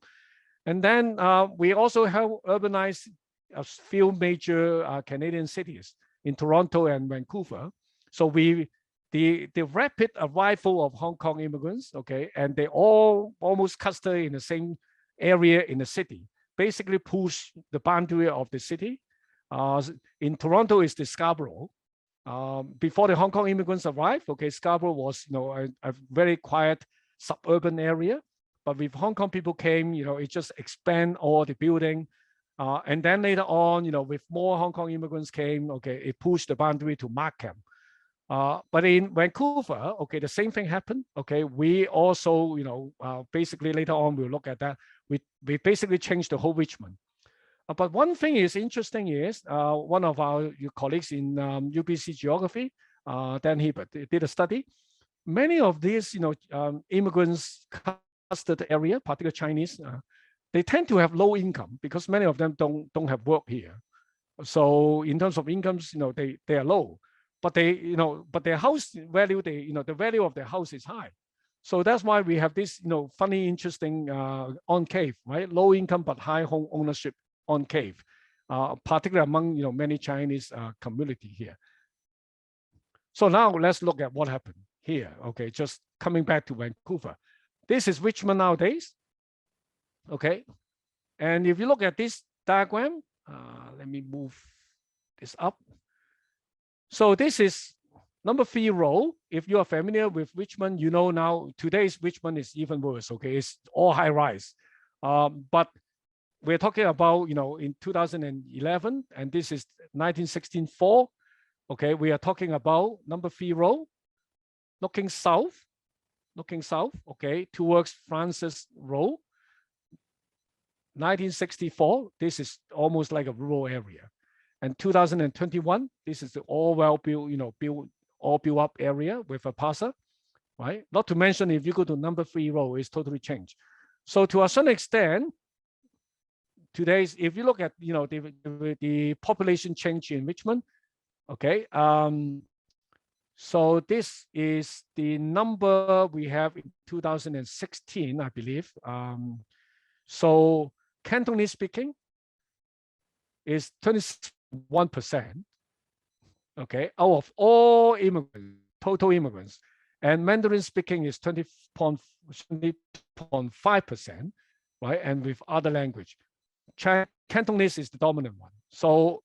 Speaker 2: And then we also have urbanized a few major Canadian cities in Toronto and Vancouver. So the rapid arrival of Hong Kong immigrants, okay, and they all almost cluster in the same area in the city, basically push the boundary of the city. In Toronto is the Scarborough. Before the Hong Kong immigrants arrived, okay, Scarborough was a very quiet suburban area, but with Hong Kong people came, it just expand all the building. And then later on, with more Hong Kong immigrants came, okay, it pushed the boundary to Markham. But in Vancouver, okay, the same thing happened. Okay, we also, basically later on we'll look at that. We basically changed the whole Richmond. But one thing is interesting is one of our colleagues in UBC geography, Dan Hebert, did a study. Many of these, immigrants clustered area, particularly Chinese, they tend to have low income because many of them don't have work here. So in terms of incomes, they are low. But but their house value, the value of their house is high. So that's why we have this, funny, interesting enclave, right? Low income but high home ownership enclave, particularly among many Chinese community here. So now let's look at what happened here. Okay, just coming back to Vancouver. This is Richmond nowadays. Okay, and if you look at this diagram, let me move this up. So this is number 3 row. If you are familiar with Richmond, now today's Richmond is even worse. Okay, it's all high rise. But we're talking about, in 2011, and this is 1964. Okay, we are talking about number 3 row, looking south, okay, towards Francis Road. 1964, this is almost like a rural area. And 2021, this is the all well built, all built up area with a plaza, right? Not to mention if you go to number 3 row, it's totally changed. So to a certain extent, today's, if you look at the population change in Richmond, okay. So this is the number we have in 2016, I believe. So Cantonese speaking is 21%, okay, out of all immigrants, total immigrants, and Mandarin speaking is 20.5%, right? And with other language, Cantonese is the dominant one. So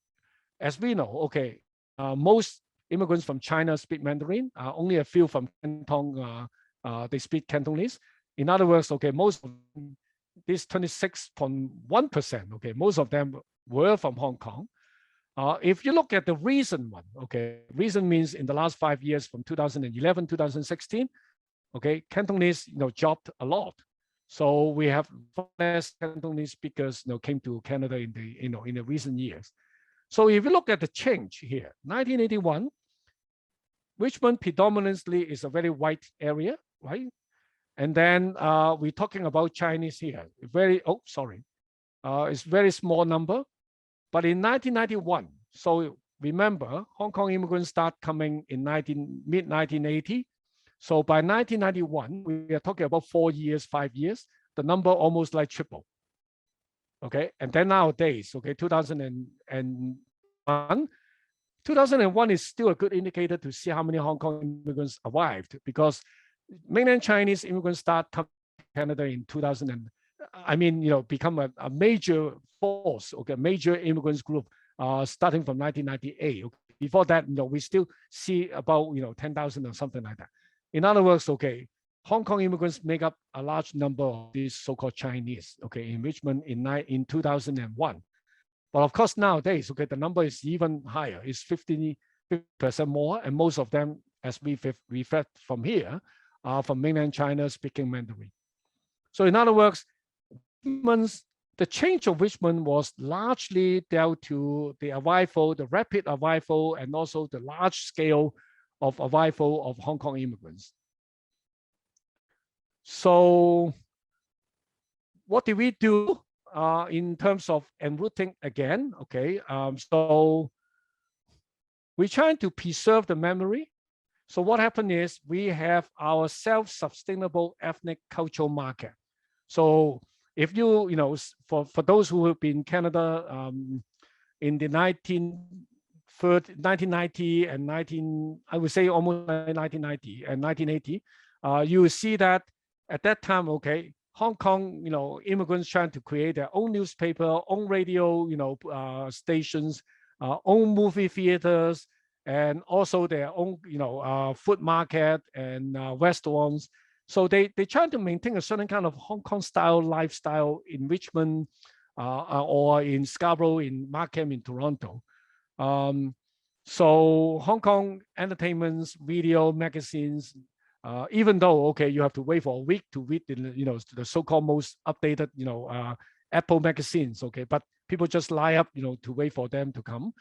Speaker 2: as we know, okay, most immigrants from China speak Mandarin. Only a few from Canton, they speak Cantonese. In other words, okay, most of this 26.1%, okay, most of them were from Hong Kong. If you look at the recent one, okay, recent means in the last 5 years from 2011, 2016, okay, Cantonese, dropped a lot. So we have less Cantonese speakers, came to Canada in the, in the recent years. So if you look at the change here, 1981, Richmond predominantly is a very white area, right? And then we're talking about Chinese here. It's very small number. But in 1991, so remember, Hong Kong immigrants start coming in mid-1980. So by 1991, we are talking about 4 years, 5 years, the number almost like triple. Okay, and then nowadays, okay, 2001 is still a good indicator to see how many Hong Kong immigrants arrived, because mainland Chinese immigrants start coming to Canada in 2000 and, become a major force, okay, major immigrants group starting from 1998. Okay. Before that, we still see about 10,000 or something like that. In other words, okay, Hong Kong immigrants make up a large number of these so-called Chinese, okay, in Richmond in 2001. But of course, nowadays, okay, the number is even higher. It's 50% more, and most of them, as we read from here, are from mainland China speaking Mandarin. So in other words, the change of Richmond was largely dealt to the arrival, the rapid arrival, and also the large scale of arrival of Hong Kong immigrants. So what did we do in terms of enrooting again? Okay, so we're trying to preserve the memory. So what happened is we have our self-sustainable ethnic cultural market. So if you know, for those who have been in Canada in the 1990 and I would say almost 1990 and 1980, you will see that at that time, okay, Hong Kong, you know, immigrants trying to create their own newspaper, own radio, you know, stations, own movie theaters, and also their own, you know, food market and restaurants. So they try to maintain a certain kind of Hong Kong style lifestyle in Richmond or in Scarborough, in Markham, in Toronto. So Hong Kong entertainments, video, magazines, even though, okay, you have to wait for a week to read the, you know, the so-called most updated, you know, Apple magazines, okay, but people just line up, you know, to wait for them to come.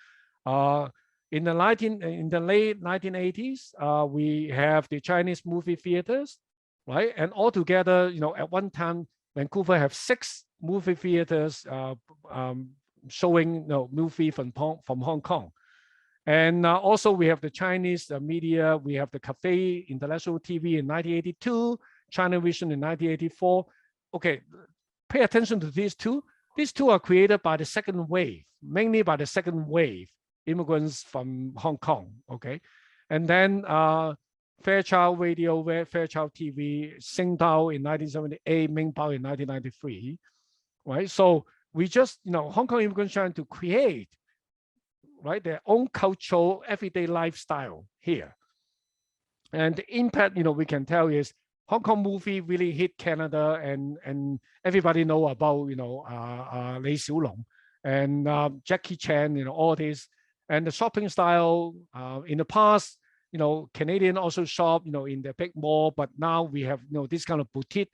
Speaker 2: In the late 1980s, we have the Chinese movie theaters, right? And altogether, you know, at one time, Vancouver have 6 movie theaters showing, you know, movie from Hong Kong. And also we have the Chinese media. We have the Cafe International TV in 1982, China Vision in 1984. Okay, pay attention to these two. These two are created by the second wave, mainly by the second wave immigrants from Hong Kong, okay? And then Fairchild Radio, Fairchild TV, Tsingtao in 1978, Mingpao in 1993, right? So we just, you know, Hong Kong immigrants trying to create, right, their own cultural everyday lifestyle here. And the impact, you know, we can tell is Hong Kong movie really hit Canada, and everybody know about, you know, Li Xiaolong and Jackie Chan, you know, all this. And the shopping style in the past, you know, Canadian also shop, you know, in the big mall, but now we have, you know, this kind of boutique,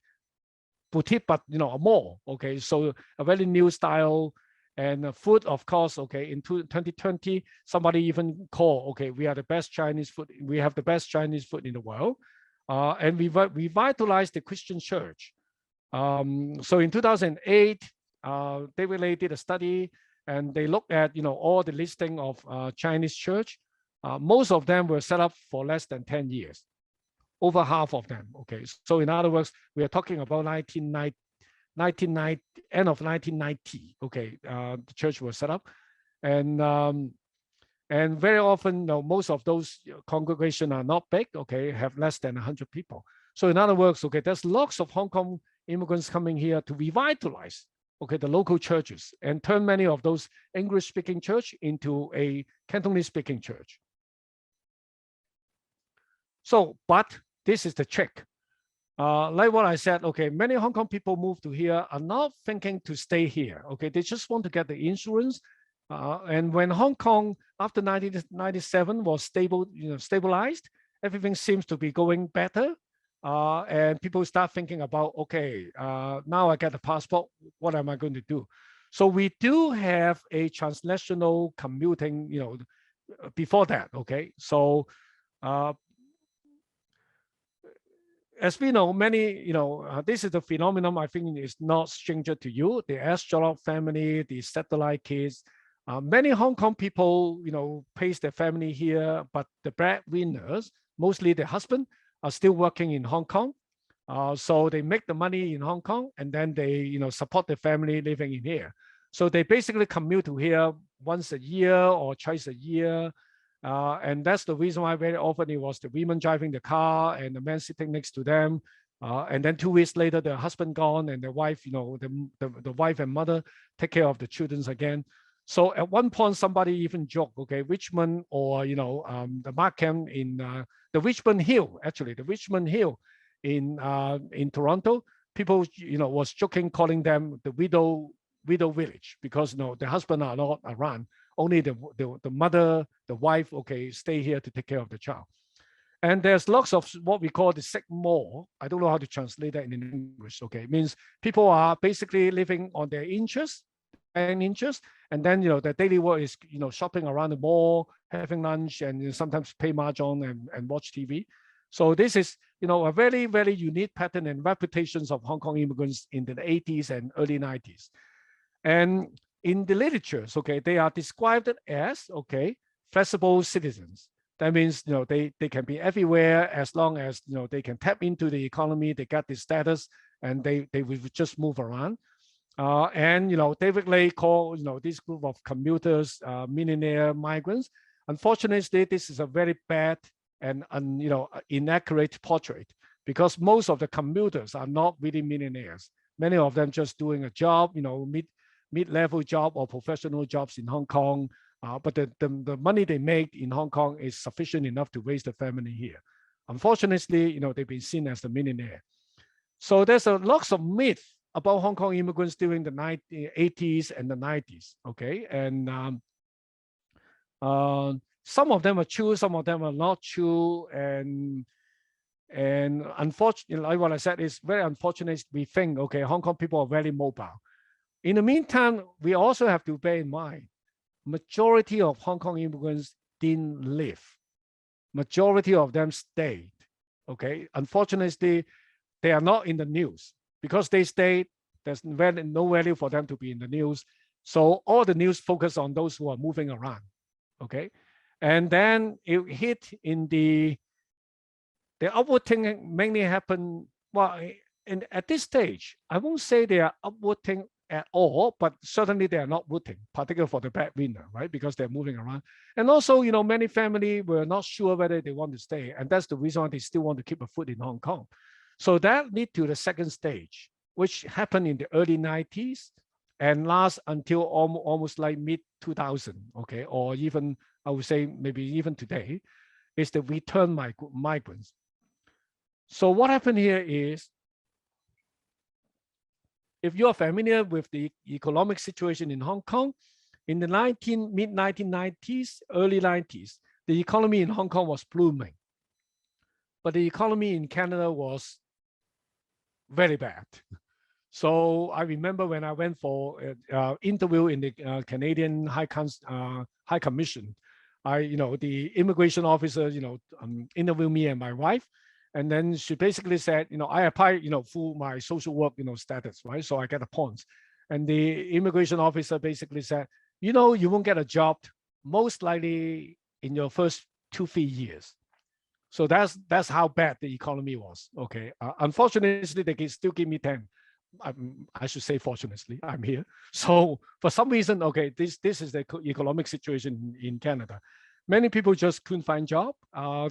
Speaker 2: but, you know, a mall, okay? So a very new style. And food, of course, okay, in 2020, somebody even called, okay, we are the best Chinese food, we have the best Chinese food in the world. And we revitalized the Christian church. So in 2008, David Lay did a study, and they looked at, you know, all the listing of Chinese church. Most of them were set up for less than 10 years, over half of them, okay? So in other words, we are talking about 1990, end of 1990, okay, the church was set up. And very often, you know, most of those congregations are not big, okay, have less than 100 people. So in other words, okay, there's lots of Hong Kong immigrants coming here to revitalize, okay, the local churches and turn many of those English-speaking church into a Cantonese-speaking church. So, but this is the trick. Like what I said, okay, many Hong Kong people move to here are not thinking to stay here, okay? They just want to get the insurance. And when Hong Kong, after 1997 was stabilized, everything seems to be going better. And people start thinking about, okay, now I get a passport, what am I going to do? So we do have a transnational commuting, you know, before that, okay? So, as we know, many, you know, this is the phenomenon I think is not stranger to you. The astronaut family, the satellite kids, many Hong Kong people, you know, place their family here, but the breadwinners, mostly the husband, are still working in Hong Kong. So they make the money in Hong Kong, and then they, you know, support the family living in here. So they basically commute to here once a year or twice a year. And that's the reason why very often it was the women driving the car and the man sitting next to them. And then 2 weeks later, the husband gone and the wife, you know, the wife and mother take care of the children again. So at one point, somebody even joked, okay, Richmond or, you know, the Markham in the Richmond Hill, actually, the Richmond Hill in Toronto, people, you know, was joking, calling them the widow village, because, you know, the husband are not around. Only the mother, the wife, okay, stay here to take care of the child. And there's lots of what we call the sick mall. I don't know how to translate that in English, okay? It means people are basically living on their interest, and then, you know, their daily work is, you know, shopping around the mall, having lunch, and, you know, sometimes play mahjong and watch TV. So this is a very, very unique pattern and reputations of Hong Kong immigrants in the 80s and early 90s. And in the literatures, okay, they are described as, okay, flexible citizens. That means, they can be everywhere as long as, they can tap into the economy, they get the status, and they will just move around. And, David Lay called, this group of commuters, millionaire migrants. Unfortunately, this is a very bad and inaccurate portrait, because most of the commuters are not really millionaires. Many of them just doing a job, mid-level job or professional jobs in Hong Kong. But the money they make in Hong Kong is sufficient enough to raise the family here. Unfortunately, they've been seen as the millionaire. So there's lots of myth about Hong Kong immigrants during the 80s and the 90s, okay? And some of them are true, some of them are not true. And unfortunately, like what I said, it's very unfortunate. We think, okay, Hong Kong people are very mobile. In the meantime, we also have to bear in mind, majority of Hong Kong immigrants didn't live. Majority of them stayed, okay? Unfortunately, they are not in the news. Because they stayed, there's no value for them to be in the news. So all the news focus on those who are moving around, okay? And then it hit in the upward thing mainly happened, well, and at this stage, I won't say they are upward thing at all, but certainly they are not rooting, particularly for the breadwinner, right? Because they're moving around. And also, many families were not sure whether they want to stay. And that's the reason why they still want to keep a foot in Hong Kong. So that led to the second stage, which happened in the early 90s and lasts until almost like mid-2000, okay? Or even, I would say, maybe even today, is the return migrants. So what happened here is, if you're familiar with the economic situation in Hong Kong, in the mid-1990s, early 90s, the economy in Hong Kong was blooming. But the economy in Canada was very bad. So I remember when I went for an interview in the Canadian High Commission, the immigration officer, interviewed me and my wife. And then she basically said, I apply, through my social work, status, right? So I get a points. And the immigration officer basically said, you won't get a job most likely in your first 2-3 years. So that's how bad the economy was. Okay. Unfortunately, they can still give me 10. I should say, fortunately, I'm here. So for some reason, okay, this is the economic situation in Canada. Many people just couldn't find job.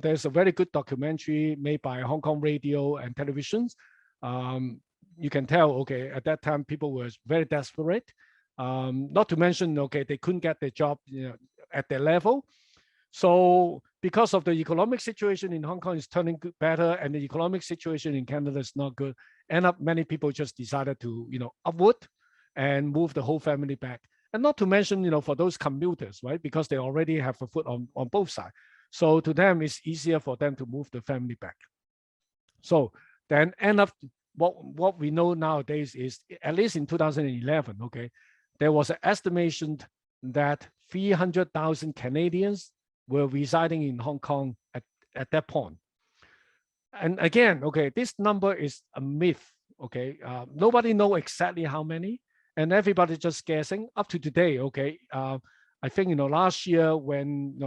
Speaker 2: There's a very good documentary made by Hong Kong radio and televisions. You can tell, okay, at that time, people were very desperate. Not to mention, okay, they couldn't get their job at their level. So because of the economic situation in Hong Kong is turning better and the economic situation in Canada is not good, many people just decided to, upward and move the whole family back. And not to mention, for those commuters, right? Because they already have a foot on both sides. So to them, it's easier for them to move the family back. So then what we know nowadays is, at least in 2011, okay, there was an estimation that 300,000 Canadians were residing in Hong Kong at that point. And again, okay, this number is a myth, okay? Nobody knows exactly how many, and everybody just guessing up to today, okay? I think, last year when,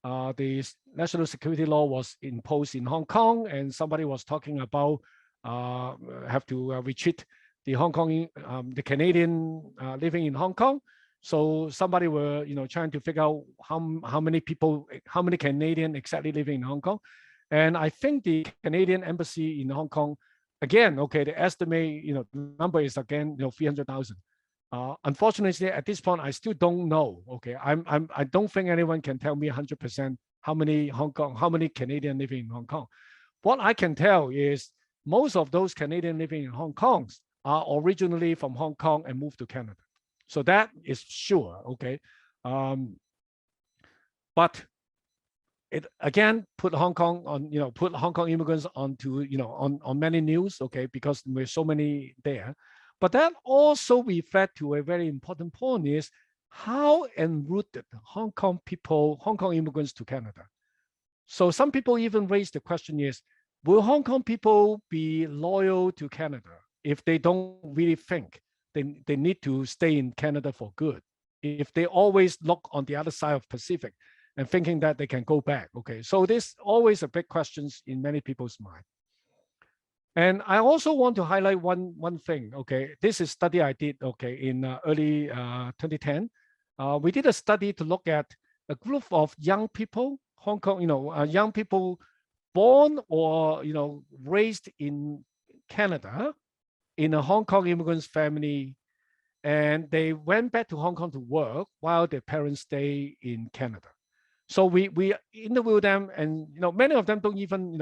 Speaker 2: the national security law was imposed in Hong Kong and somebody was talking about have to retreat the Hong Kong, the Canadian living in Hong Kong. So somebody were, trying to figure out how many people, how many Canadian exactly living in Hong Kong. And I think the Canadian embassy in Hong Kong, again, okay, the estimate, the number is again, 300,000. Unfortunately, at this point, I still don't know. Okay, I don't think anyone can tell me 100% how many Canadian living in Hong Kong. What I can tell is most of those Canadian living in Hong Kong are originally from Hong Kong and moved to Canada. So that is sure, okay. But it again put Hong Kong on, put Hong Kong immigrants onto, on many news, okay, because there's so many there. But that also reflects to a very important point is how enrooted Hong Kong immigrants to Canada. So some people even raise the question is, will Hong Kong people be loyal to Canada if they don't really think they need to stay in Canada for good? If they always look on the other side of Pacific and thinking that they can go back, okay? So there's always a big questions in many people's mind. And I also want to highlight one thing, okay? This is a study I did, okay, in early 2010. We did a study to look at a group of young people, Hong Kong, young people born or, raised in Canada in a Hong Kong immigrants family, and they went back to Hong Kong to work while their parents stay in Canada. So we interviewed them, and many of them don't even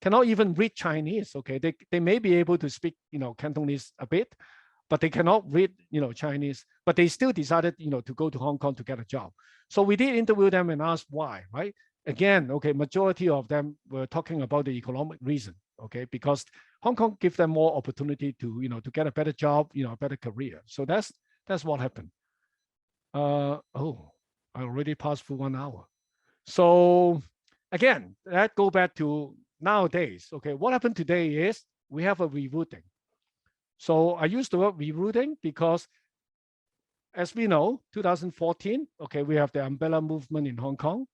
Speaker 2: cannot even read Chinese. Okay, they may be able to speak Cantonese a bit, but they cannot read Chinese. But they still decided to go to Hong Kong to get a job. So we did interview them and ask why. Right? Again, okay, majority of them were talking about the economic reason. Okay, because Hong Kong gives them more opportunity to to get a better job, a better career. So that's what happened. Oh, I already passed through 1 hour. So again, that go back to nowadays. Okay, what happened today is we have a rerouting. So I use the word rerouting because, as we know, 2014, okay, we have the umbrella movement in Hong Kong.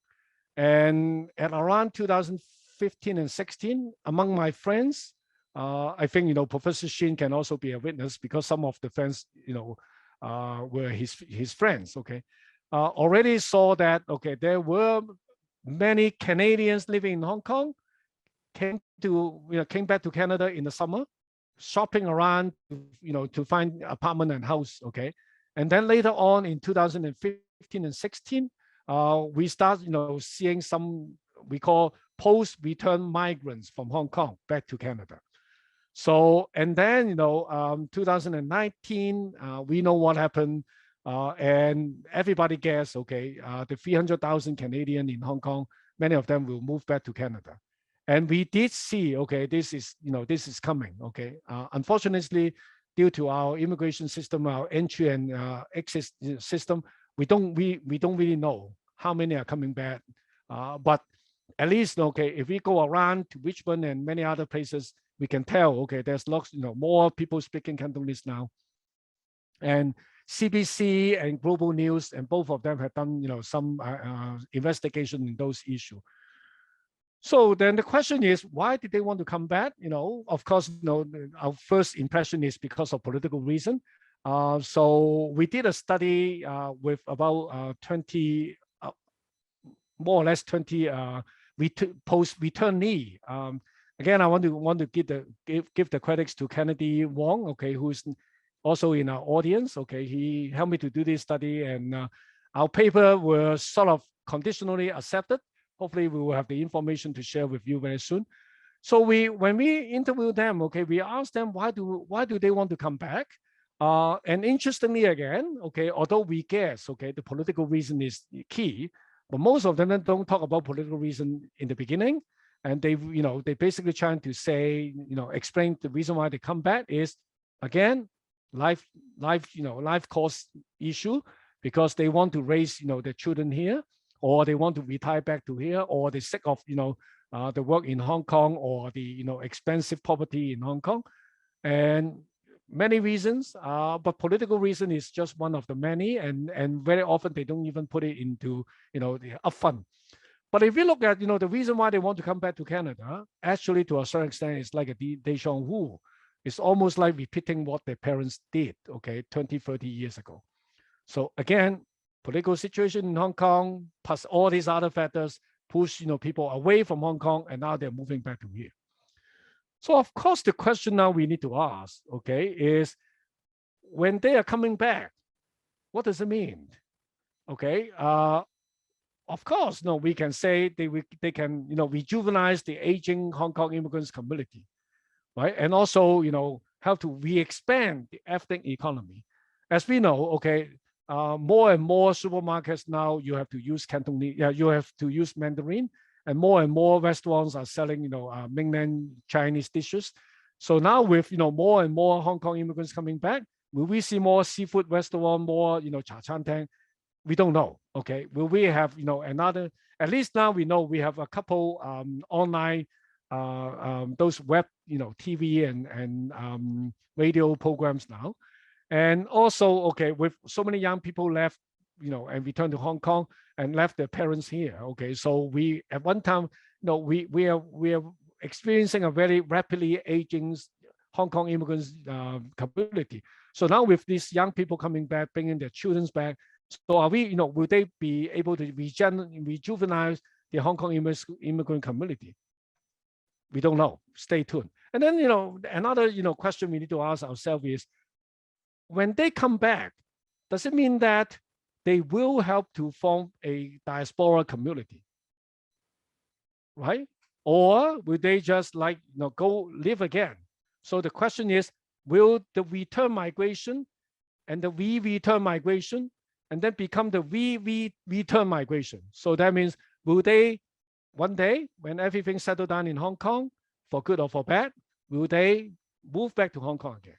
Speaker 2: And at around 2015 and 16, among my friends, I think, Professor Shin can also be a witness because some of the friends, were his friends, okay, already saw that, okay, there were many Canadians living in Hong Kong, came back to Canada in the summer, shopping around, to find apartment and house, okay. And then later on in 2015 and 16, we start, seeing some we call post-return migrants from Hong Kong back to Canada. So, and then, 2019, we know what happened, and everybody guessed, okay, the 300,000 Canadian in Hong Kong, many of them will move back to Canada. And we did see, okay, this is coming, okay. Unfortunately, due to our immigration system, our entry and exit system, we don't really know how many are coming back. But at least, okay, if we go around to Richmond and many other places, we can tell, okay, there's lots, more people speaking Cantonese now. And CBC and Global News, and both of them have done, some investigation in those issues. So then the question is, why did they want to come back? Of course, our first impression is because of political reason. So we did a study with about 20, more or less 20 post-returnee. Again, I want to give the credits to Kennedy Wong, okay, who's also in our audience. Okay, he helped me to do this study, and our paper was sort of conditionally accepted. Hopefully, we will have the information to share with you very soon. So when we interviewed them, okay, we asked them why do they want to come back? And interestingly, again, okay, although we guess, okay, the political reason is key, but most of them don't talk about political reason in the beginning. And they basically trying to say, explain the reason why they come back is, again, life cost issue, because they want to raise, their children here, or they want to retire back to here, or they're sick of, the work in Hong Kong, or the, expensive property in Hong Kong, and many reasons. But political reason is just one of the many, and very often they don't even put it into, the upfront. But if you look at, the reason why they want to come back to Canada, actually, to a certain extent, it's like a déjà vu. It's almost like repeating what their parents did, okay, 20, 30 years ago. So again, political situation in Hong Kong, plus all these other factors, push, people away from Hong Kong, and now they're moving back to here. So of course, the question now we need to ask, okay, is when they are coming back, what does it mean? Okay. Of course, we can say they can, rejuvenize the aging Hong Kong immigrants community, right? And also, how to re-expand the ethnic economy. As we know, okay, more and more supermarkets now, you have to use Cantonese, you have to use Mandarin, and more restaurants are selling, mainland Chinese dishes. So now with, more and more Hong Kong immigrants coming back, will we see more seafood restaurant, more, cha chan tang? We don't know. Okay, will we have, another? At least now we know we have a couple online those web, TV and radio programs now. And also, okay, with so many young people left, and returned to Hong Kong and left their parents here. Okay, so we at one time, we are experiencing a very rapidly aging Hong Kong immigrants community. So now with these young people coming back, bringing their children back, so are we, will they be able to rejuvenate the Hong Kong immigrant community? We don't know. Stay tuned. And then, another, question we need to ask ourselves is, when they come back, does it mean that they will help to form a diaspora community, right? Or will they just go live again? So the question is, will the return migration and the return migration and then become the return migration? So that means, will they one day, when everything settled down in Hong Kong, for good or for bad, will they move back to Hong Kong again?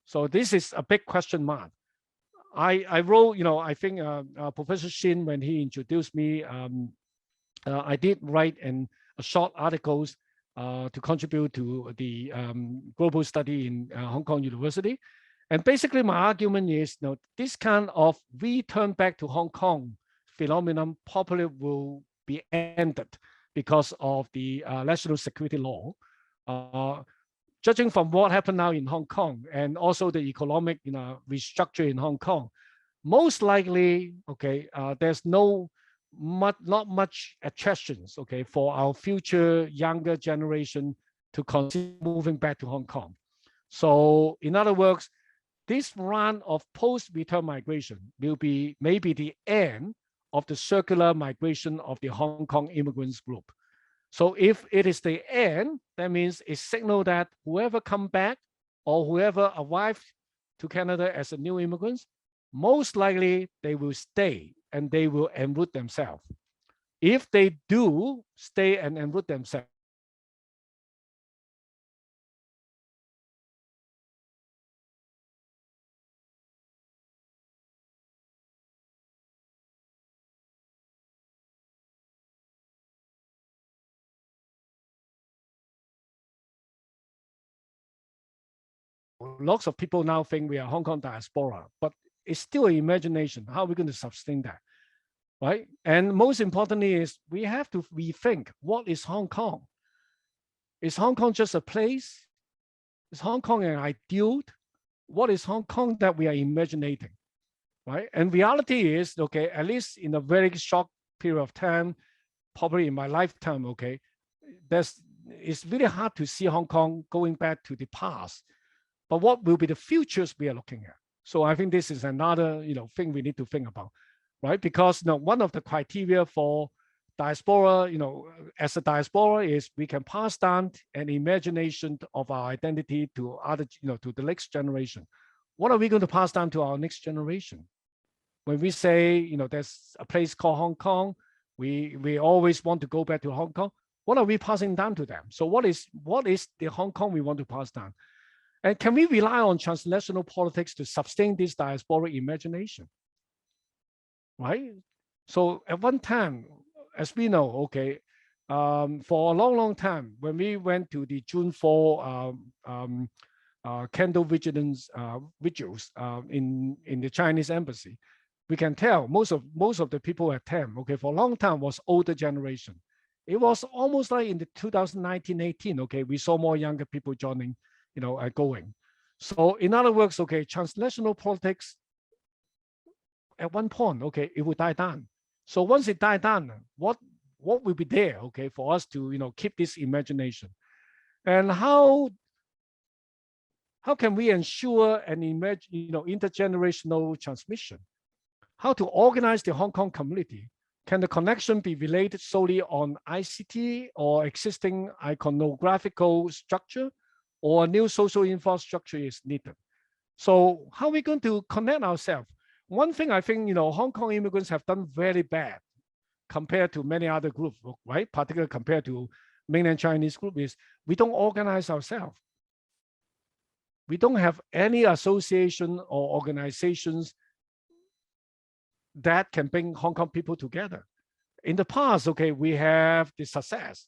Speaker 2: So this is a big question mark. I wrote, I think Professor Shin, when he introduced me, I did write a short articles to contribute to the global study in Hong Kong University. And basically my argument is, this kind of return back to Hong Kong phenomenon probably will be ended because of the national security law. Judging from what happened now in Hong Kong and also the economic restructure in Hong Kong, most likely, okay, there's not much attractions, okay, for our future younger generation to consider moving back to Hong Kong. So in other words, this round of post-return migration will be maybe the end of the circular migration of the Hong Kong immigrants group. So if it is the end, that means it signals that whoever come back or whoever arrived to Canada as a new immigrants, most likely they will stay and they will enroot themselves. If they do stay and enroot themselves, lots of people now think we are Hong Kong diaspora, but it's still an imagination. How are we going to sustain that, right? And most importantly is we have to rethink, what is Hong Kong? Is Hong Kong just a place? Is Hong Kong an ideal? What is Hong Kong that we are imagining, right? And reality is, okay, at least in a very short period of time, probably in my lifetime, okay, it's really hard to see Hong Kong going back to the past. But what will be the futures we are looking at? So I think this is another thing we need to think about, right? Because one of the criteria for diaspora, as a diaspora, is we can pass down an imagination of our identity to other, to the next generation. What are we going to pass down to our next generation? When we say, there's a place called Hong Kong, we always want to go back to Hong Kong. What are we passing down to them? So what is the Hong Kong we want to pass down? And can we rely on transnational politics to sustain this diasporic imagination, right? So at one time, as we know, okay, for a long time, when we went to the June 4 candle vigilance vigils in the Chinese embassy, we can tell most of the people attend, okay, for a long time was older generation. It was almost like in the 2019-18, okay, we saw more younger people joining, going. So in other words, okay, transnational politics at one point, okay, it will die down. So once it died down, what will be there, okay, for us to keep this imagination? And how can we ensure an intergenerational transmission? How to organize the Hong Kong community? Can the connection be related solely on ICT or existing iconographical structure, or a new social infrastructure is needed? So how are we going to connect ourselves? One thing I think, Hong Kong immigrants have done very bad compared to many other groups, right? Particularly compared to mainland Chinese group, is we don't organize ourselves. We don't have any association or organizations that can bring Hong Kong people together. In the past, okay, we have the success.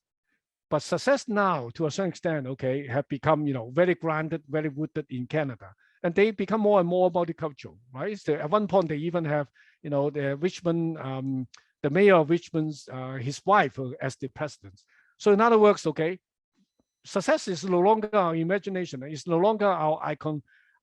Speaker 2: But success now, to a certain extent, okay, have become, very grounded, very rooted in Canada. And they become more and more multicultural, right? So at one point, they even have, the Richmond, the mayor of Richmond's, his wife as the president. So in other words, okay, success is no longer our imagination. It's no longer our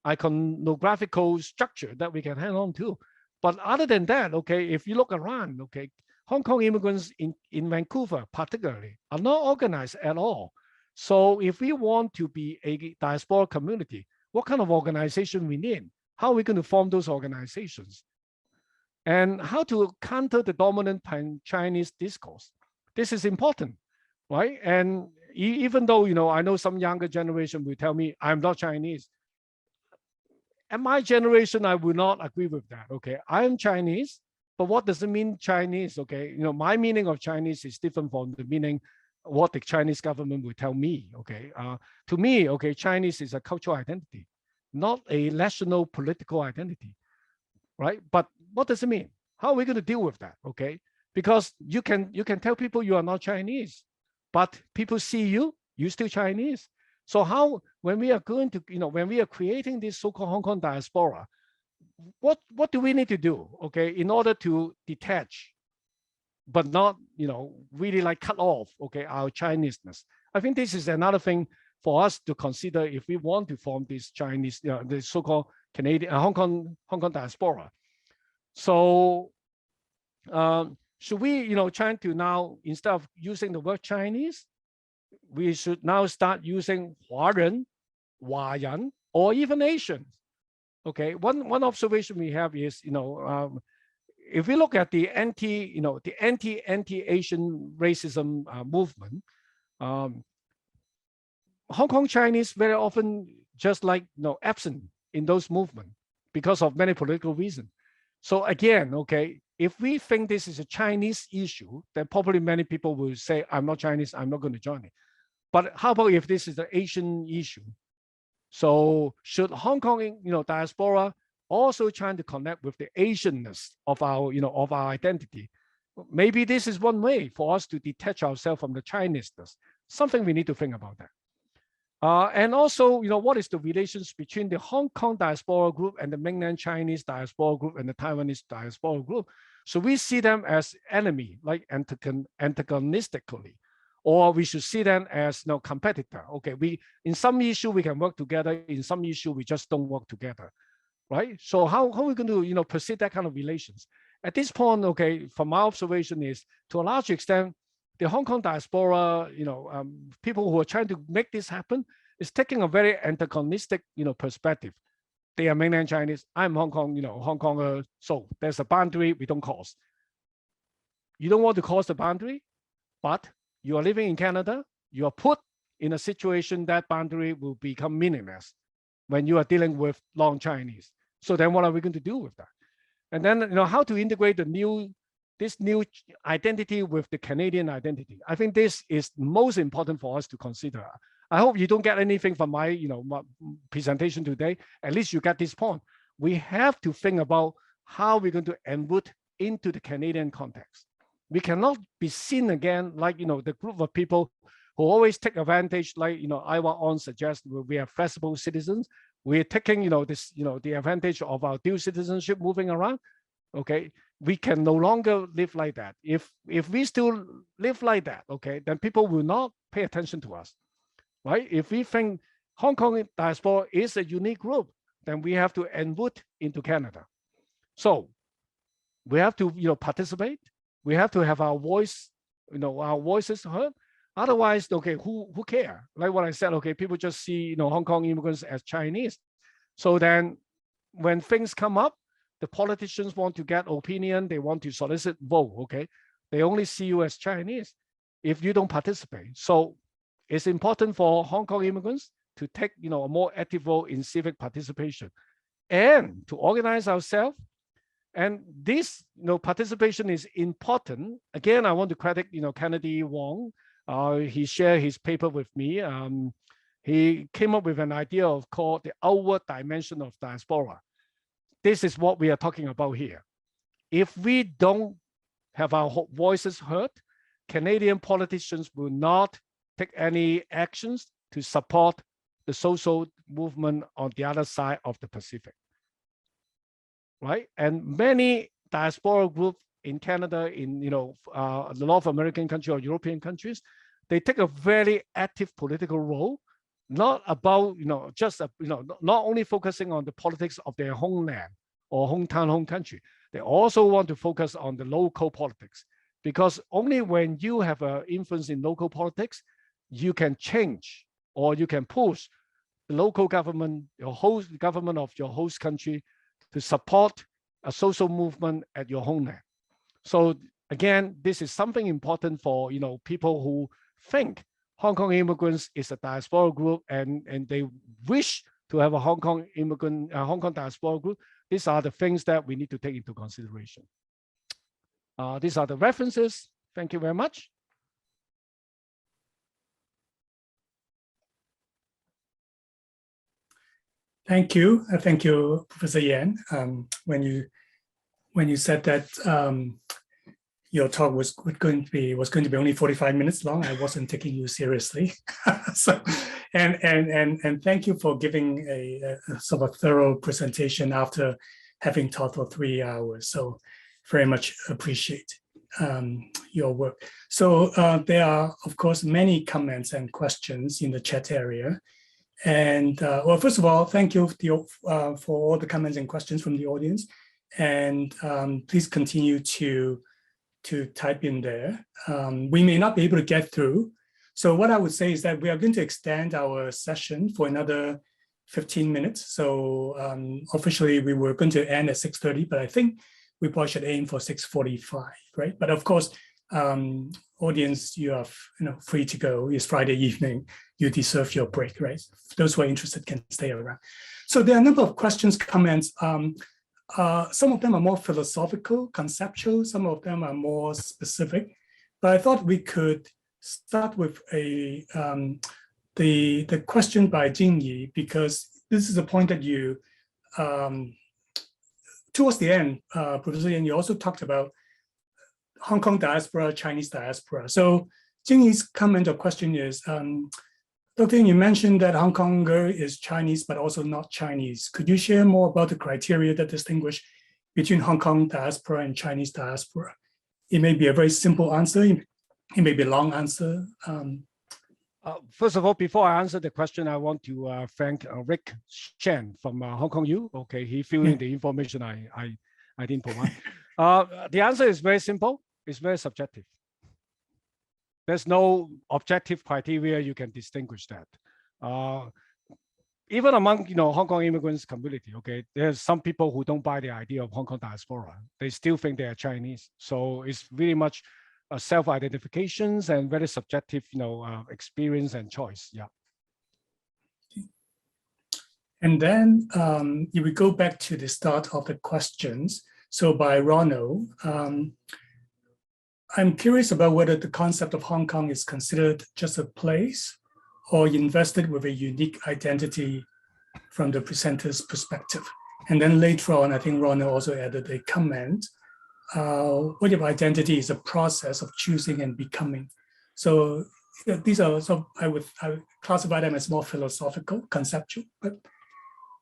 Speaker 2: iconographical structure that we can hang on to. But other than that, okay, if you look around, okay, Hong Kong immigrants in Vancouver particularly are not organized at all. So if we want to be a diaspora community, what kind of organization we need? How are we going to form those organizations? And how to counter the dominant Chinese discourse? This is important, right? And even though, I know some younger generation will tell me I'm not Chinese. At my generation, I will not agree with that, okay? I am Chinese, but what does it mean Chinese, okay? My meaning of Chinese is different from the meaning what the Chinese government will tell me, okay? To me, okay, Chinese is a cultural identity, not a national political identity, right? But what does it mean? How are we going to deal with that, okay? Because you can tell people you are not Chinese, but people see you're still Chinese. So how, when we are going to, when we are creating this so-called Hong Kong diaspora, what do we need to do, okay, in order to detach, but not, really like cut off, okay, our Chineseness? I think this is another thing for us to consider if we want to form this Chinese, the so-called Canadian, Hong Kong diaspora. So should we, trying to now, instead of using the word Chinese, we should now start using Huaren, Huayan, or even Asians. Okay, one observation we have is, if we look at the anti-Asian racism movement, Hong Kong Chinese very often just like absent in those movements because of many political reasons. So again, okay, if we think this is a Chinese issue, then probably many people will say, I'm not Chinese, I'm not going to join it. But how about if this is an Asian issue? So should Hong Kong, diaspora also trying to connect with the Asianness of our, of our identity? Maybe this is one way for us to detach ourselves from the Chineseness. Something we need to think about that. And also, what is the relations between the Hong Kong diaspora group and the mainland Chinese diaspora group and the Taiwanese diaspora group? So we see them as enemy, like antagonistically, or we should see them as competitor. Okay, in some issue we can work together, in some issue we just don't work together, right? So how are we going to perceive that kind of relations? At this point, okay, from my observation is, to a large extent, the Hong Kong diaspora, people who are trying to make this happen is taking a very antagonistic, perspective. They are mainland Chinese. I'm Hong Kong, Hong Konger. So there's a boundary we don't cross. You don't want to cross the boundary, but you are living in Canada. You are put in a situation that boundary will become meaningless when you are dealing with non-Chinese. So then what are we going to do with that? And then, how to integrate this new identity with the Canadian identity. I think this is most important for us to consider. I hope you don't get anything from my, my presentation today. At least you get this point. We have to think about how we're going to enroot into the Canadian context. We cannot be seen again like, the group of people who always take advantage, like, Iwa On suggests, we are flexible citizens. We're taking, the advantage of our dual citizenship moving around. Okay, we can no longer live like that. If we still live like that, okay, then people will not pay attention to us, right? If we think Hong Kong diaspora is a unique group, then we have to enroot into Canada. So we have to, participate. We have to have our voice, our voices heard. Otherwise, okay, who care? Like what I said, okay, people just see, Hong Kong immigrants as Chinese. So then when things come up, the politicians want to get opinion, they want to solicit vote, okay? They only see you as Chinese if you don't participate. So it's important for Hong Kong immigrants to take, a more active role in civic participation and to organize ourselves. And this, participation is important. Again, I want to credit, Kennedy Wong. He shared his paper with me. He came up with an idea called the outward dimension of diaspora. This is what we are talking about here. If we don't have our voices heard, Canadian politicians will not take any actions to support the social movement on the other side of the Pacific, right? And many diaspora groups in Canada, in the North American country or European countries, they take a very active political role, not about not only focusing on the politics of their homeland or hometown, home country. They also want to focus on the local politics, because only when you have an influence in local politics, you can change or you can push the local government, your host government of your host country, to support a social movement at your homeland. So again, this is something important for people who think Hong Kong immigrants is a diaspora group and they wish to have a Hong Kong diaspora group. These are the things that we need to take into consideration. These are the references. Thank you very much.
Speaker 1: Thank you. Thank you, Professor Yan. When you said that your talk was going to be only 45 minutes long, I wasn't taking you seriously. So, and thank you for giving a sort of thorough presentation after having taught for 3 hours. So, very much appreciate your work. So there are, of course, many comments and questions in the chat area. And well, first of all, thank you for all the comments and questions from the audience. And please continue to type in there. We may not be able to get through. So what I would say is that we are going to extend our session for another 15 minutes. So officially we were going to end at 6:30, but I think we probably should aim for 6:45, right? But of course, audience, you are free to go. It's Friday evening. You deserve your break, right? Those who are interested can stay around. So there are a number of questions, comments. Some of them are more philosophical, conceptual. Some of them are more specific. But I thought we could start with the question by Jingyi, because this is a point that you, towards the end, Professor Yan, you also talked about Hong Kong diaspora, Chinese diaspora. So Jingyi's comment or question is, Dr. Yan, you mentioned that Hong Konger is Chinese, but also not Chinese. Could you share more about the criteria that distinguish between Hong Kong diaspora and Chinese diaspora? It may be a very simple answer. It may be a long answer.
Speaker 2: First of all, before I answer the question, I want to thank Rick Chen from Hong Kong U. Okay, he filled in the information I didn't provide. The answer is very simple. It's very subjective. There's no objective criteria you can distinguish that. Even among Hong Kong immigrants community, okay, there's some people who don't buy the idea of Hong Kong diaspora. They still think they are Chinese. So it's really much self-identifications and very subjective, experience and choice. Yeah.
Speaker 1: And then if we go back to the start of the questions, so by Ronald, I'm curious about whether the concept of Hong Kong is considered just a place or invested with a unique identity from the presenter's perspective. And then later on, I think Ronald also added a comment, what if identity is a process of choosing and becoming? So these are, so I would classify them as more philosophical, conceptual, but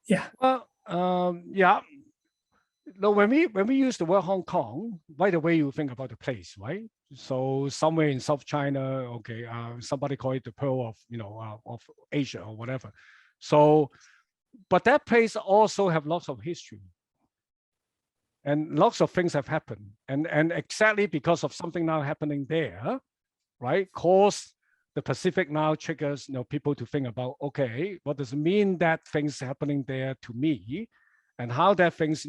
Speaker 1: yeah.
Speaker 2: Well, yeah. No, when we use the word Hong Kong, right away you think about the place, right? So somewhere in South China, okay, somebody call it the Pearl of of Asia or whatever. So, but that place also have lots of history, and lots of things have happened, and exactly because of something now happening there, right? Cause the Pacific now triggers people to think about, okay, what does it mean that things happening there to me, and how that things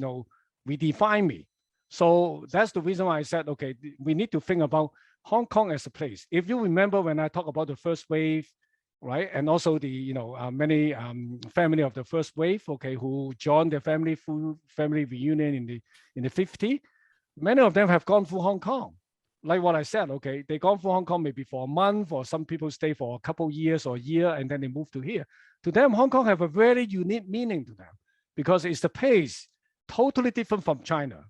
Speaker 2: redefine me. So that's the reason why I said, okay, we need to think about Hong Kong as a place. If you remember when I talk about the first wave, right, and also the many family of the first wave, okay, who joined their family through family reunion in the 50s, many of them have gone through Hong Kong. Like what I said, okay, they gone through Hong Kong maybe for a month, or some people stay for a couple years or a year, and then they move to here. To them, Hong Kong have a very unique meaning to them, because it's the place totally different from China.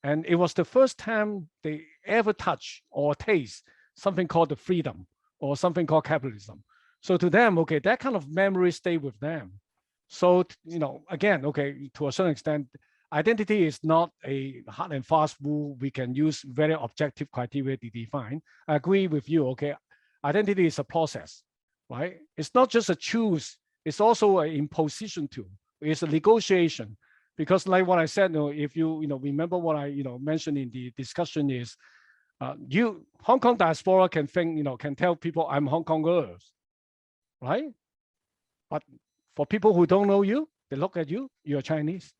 Speaker 2: And it was the first time they ever touch or taste something called the freedom or something called capitalism. So to them, okay, that kind of memory stay with them. So, you know, again, okay, to a certain extent, identity is not a hard and fast rule we can use very objective criteria to define. I agree with you, okay, identity is a process, right? It's not just a choose, it's also an imposition to, it's a negotiation. Because like what I said, you know, if you remember what I mentioned in the discussion is, Hong Kong diaspora can think, can tell people I'm Hong Kongers, right? But for people who don't know you, they look at you, you're Chinese.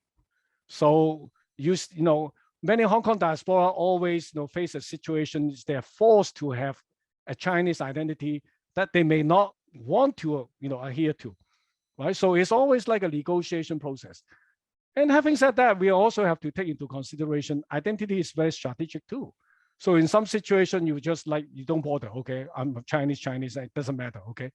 Speaker 2: So many Hong Kong diaspora always face a situation they're forced to have a Chinese identity that they may not want to adhere to, right? So it's always like a negotiation process. And having said that, we also have to take into consideration identity is very strategic too. So in some situation, you just you don't bother, okay, I'm Chinese, it doesn't matter, okay?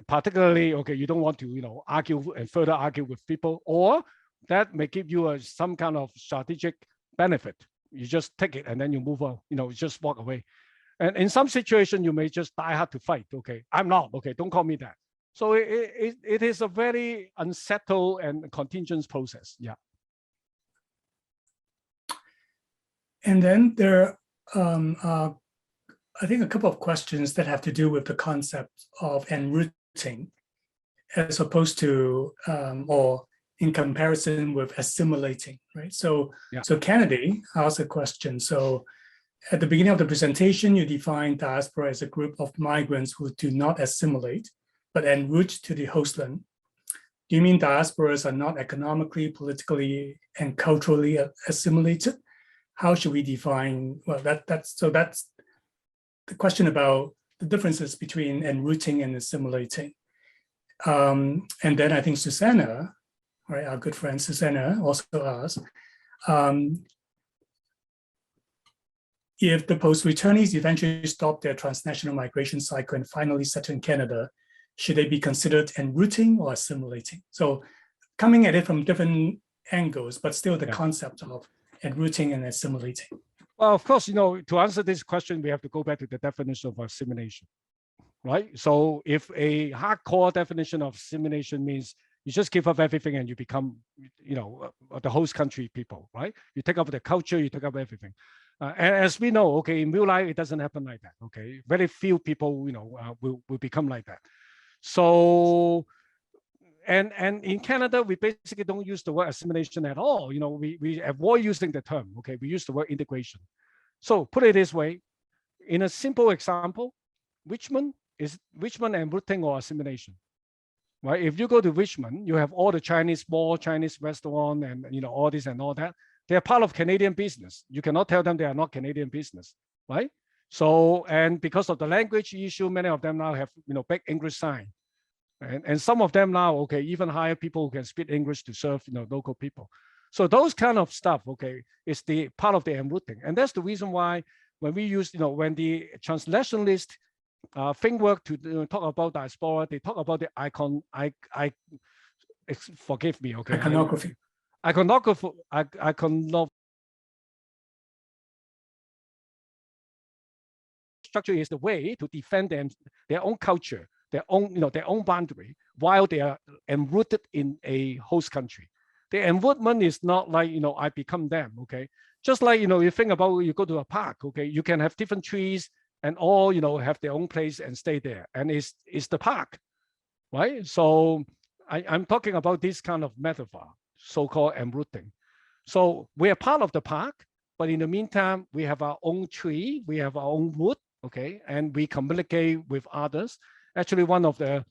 Speaker 2: Particularly, okay, you don't want to, argue and further argue with people, or that may give you some kind of strategic benefit. You just take it and then you move on, just walk away. And in some situation, you may just die hard to fight, okay? I'm not, okay, don't call me that. So it is a very unsettled and contingent process, yeah.
Speaker 1: And then there are, I think, a couple of questions that have to do with the concept of enrooting, as opposed to, or in comparison with assimilating, right? So, yeah. So Kennedy asked a question. So at the beginning of the presentation, you defined diaspora as a group of migrants who do not assimilate, but enroute to the host land. Do you mean diasporas are not economically, politically, and culturally assimilated? How should we define, well, that's the question about the differences between enrooting and assimilating. And then I think Susanna, right, our good friend Susanna also asked, if the post-returnees eventually stop their transnational migration cycle and finally settle in Canada, should they be considered enrooting or assimilating? So coming at it from different angles, but still the concept of enrooting and assimilating.
Speaker 2: Well, of course, to answer this question, we have to go back to the definition of assimilation, right? So if a hardcore definition of assimilation means you just give up everything and you become, the host country people, right? You take up the culture, you take up everything. And as we know, okay, in real life, it doesn't happen like that, okay? Very few people, will become like that. So, and in Canada, we basically don't use the word assimilation at all. We avoid using the term, okay? We use the word integration. So put it this way, in a simple example, Richmond enrooting or assimilation, right? If you go to Richmond, you have all the Chinese mall, Chinese restaurant, and all this and all that. They are part of Canadian business. You cannot tell them they are not Canadian business, right? So, and because of the language issue, many of them now have, big English sign. And some of them now, okay, even hire people who can speak English to serve, local people. So those kind of stuff, okay, is the part of the enrooting. And that's the reason why when we use, when the transnationalist framework to talk about diaspora, they talk about the forgive me, okay.
Speaker 1: Iconography.
Speaker 2: Iconography structure is the way to defend their own culture, their own boundary, while they are enrooted in a host country. The enrootment is not like, I become them, okay? Just like, you think about, you go to a park, okay? You can have different trees and all, have their own place and stay there. And it's the park, right? So I'm talking about this kind of metaphor, so-called enrooting. So we are part of the park, but in the meantime, we have our own tree, we have our own wood, okay? And we communicate with others. Actually, one of the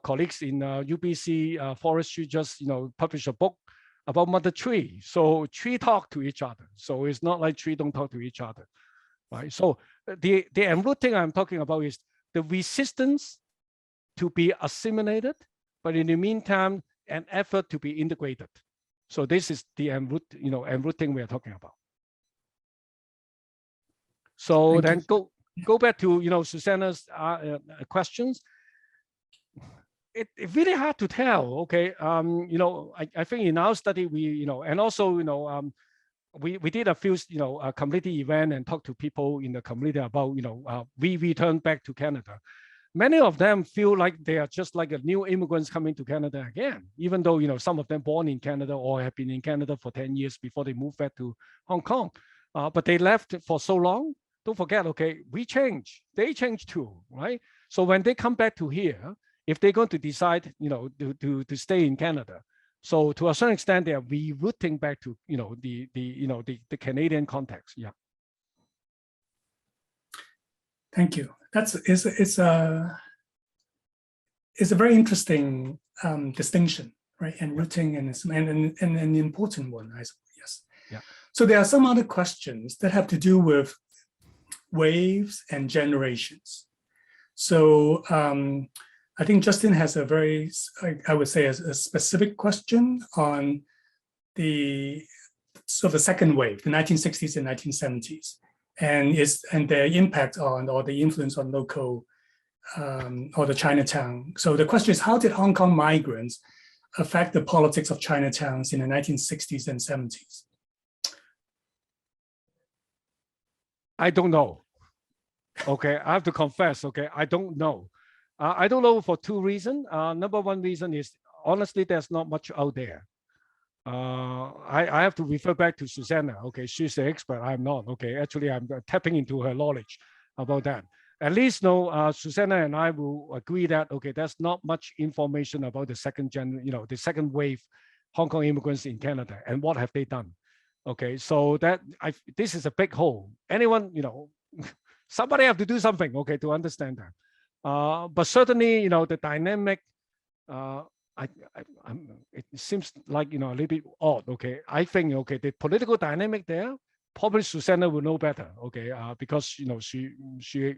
Speaker 2: colleagues in UBC forestry just, published a book about mother tree. So tree talk to each other. So it's not like tree don't talk to each other, right? So the enrooting I'm talking about is the resistance to be assimilated, but in the meantime, an effort to be integrated. So this is the enrooting we are talking about. So then go back to Susanna's questions. It's really hard to tell. Okay, I think in our study we and also we did a few, a community event and talked to people in the community about, we returned back to Canada. Many of them feel like they are just like a new immigrants coming to Canada again, even though, some of them born in Canada or have been in Canada for 10 years before they moved back to Hong Kong. But they left for so long. Don't forget, okay, we change, they change too, right? So when they come back to here, if they're going to decide, to stay in Canada, so to a certain extent, they are rerouting back to, the Canadian context. Yeah. Thank you.
Speaker 1: It's a very interesting distinction, right? Enrooting and an important one, I suppose. Yes.
Speaker 2: Yeah.
Speaker 1: So there are some other questions that have to do with waves and generations. So I think Justin has a very, I would say, a specific question on the second wave, the 1960s and 1970s, and their impact on, or the influence on local or the Chinatown. So the question is, how did Hong Kong migrants affect the politics of Chinatowns in the 1960s and 70s?
Speaker 2: I don't know. Okay, I have to confess, okay, I don't know. I don't know for two reasons. Number one reason is, honestly, there's not much out there. I have to refer back to Susanna. Okay, she's the expert, I'm not. Okay, actually, I'm tapping into her knowledge about that. At least, no, Susanna and I will agree that, okay, there's not much information about the the second wave Hong Kong immigrants in Canada and what have they done. Okay, so this is a big hole. Anyone, somebody have to do something, okay, to understand that. But certainly, the dynamic, it seems like, a little bit odd, okay. I think, okay, the political dynamic there, probably Susanna will know better, okay, because, she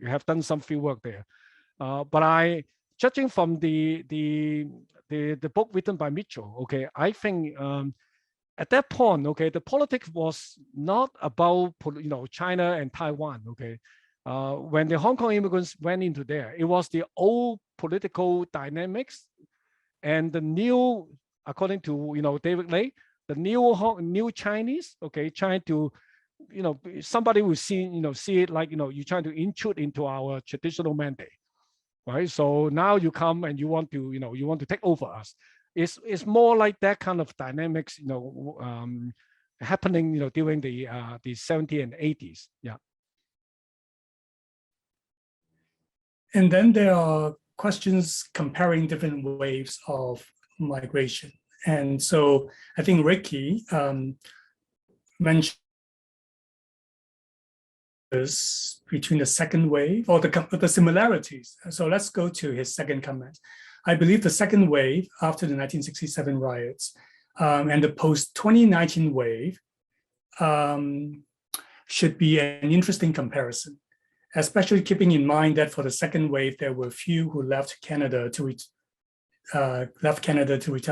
Speaker 2: have done some field work there. But judging from the book written by Mitchell, okay, I think, at that point, okay, the politics was not about, China and Taiwan, okay. When the Hong Kong immigrants went into there, it was the old political dynamics and the new, according to, David Lay, the new Chinese, okay, trying to, somebody will see it like, you're trying to intrude into our traditional mandate, right? So now you come and you want to take over us. It's more like that kind of dynamics, happening, during the 70s and 80s. Yeah.
Speaker 1: And then there are questions comparing different waves of migration. And so I think Ricky mentioned between the second wave or the similarities. So let's go to his second comment. I believe the second wave after the 1967 riots and the post-2019 wave should be an interesting comparison, especially keeping in mind that for the second wave, there were few who left Canada to return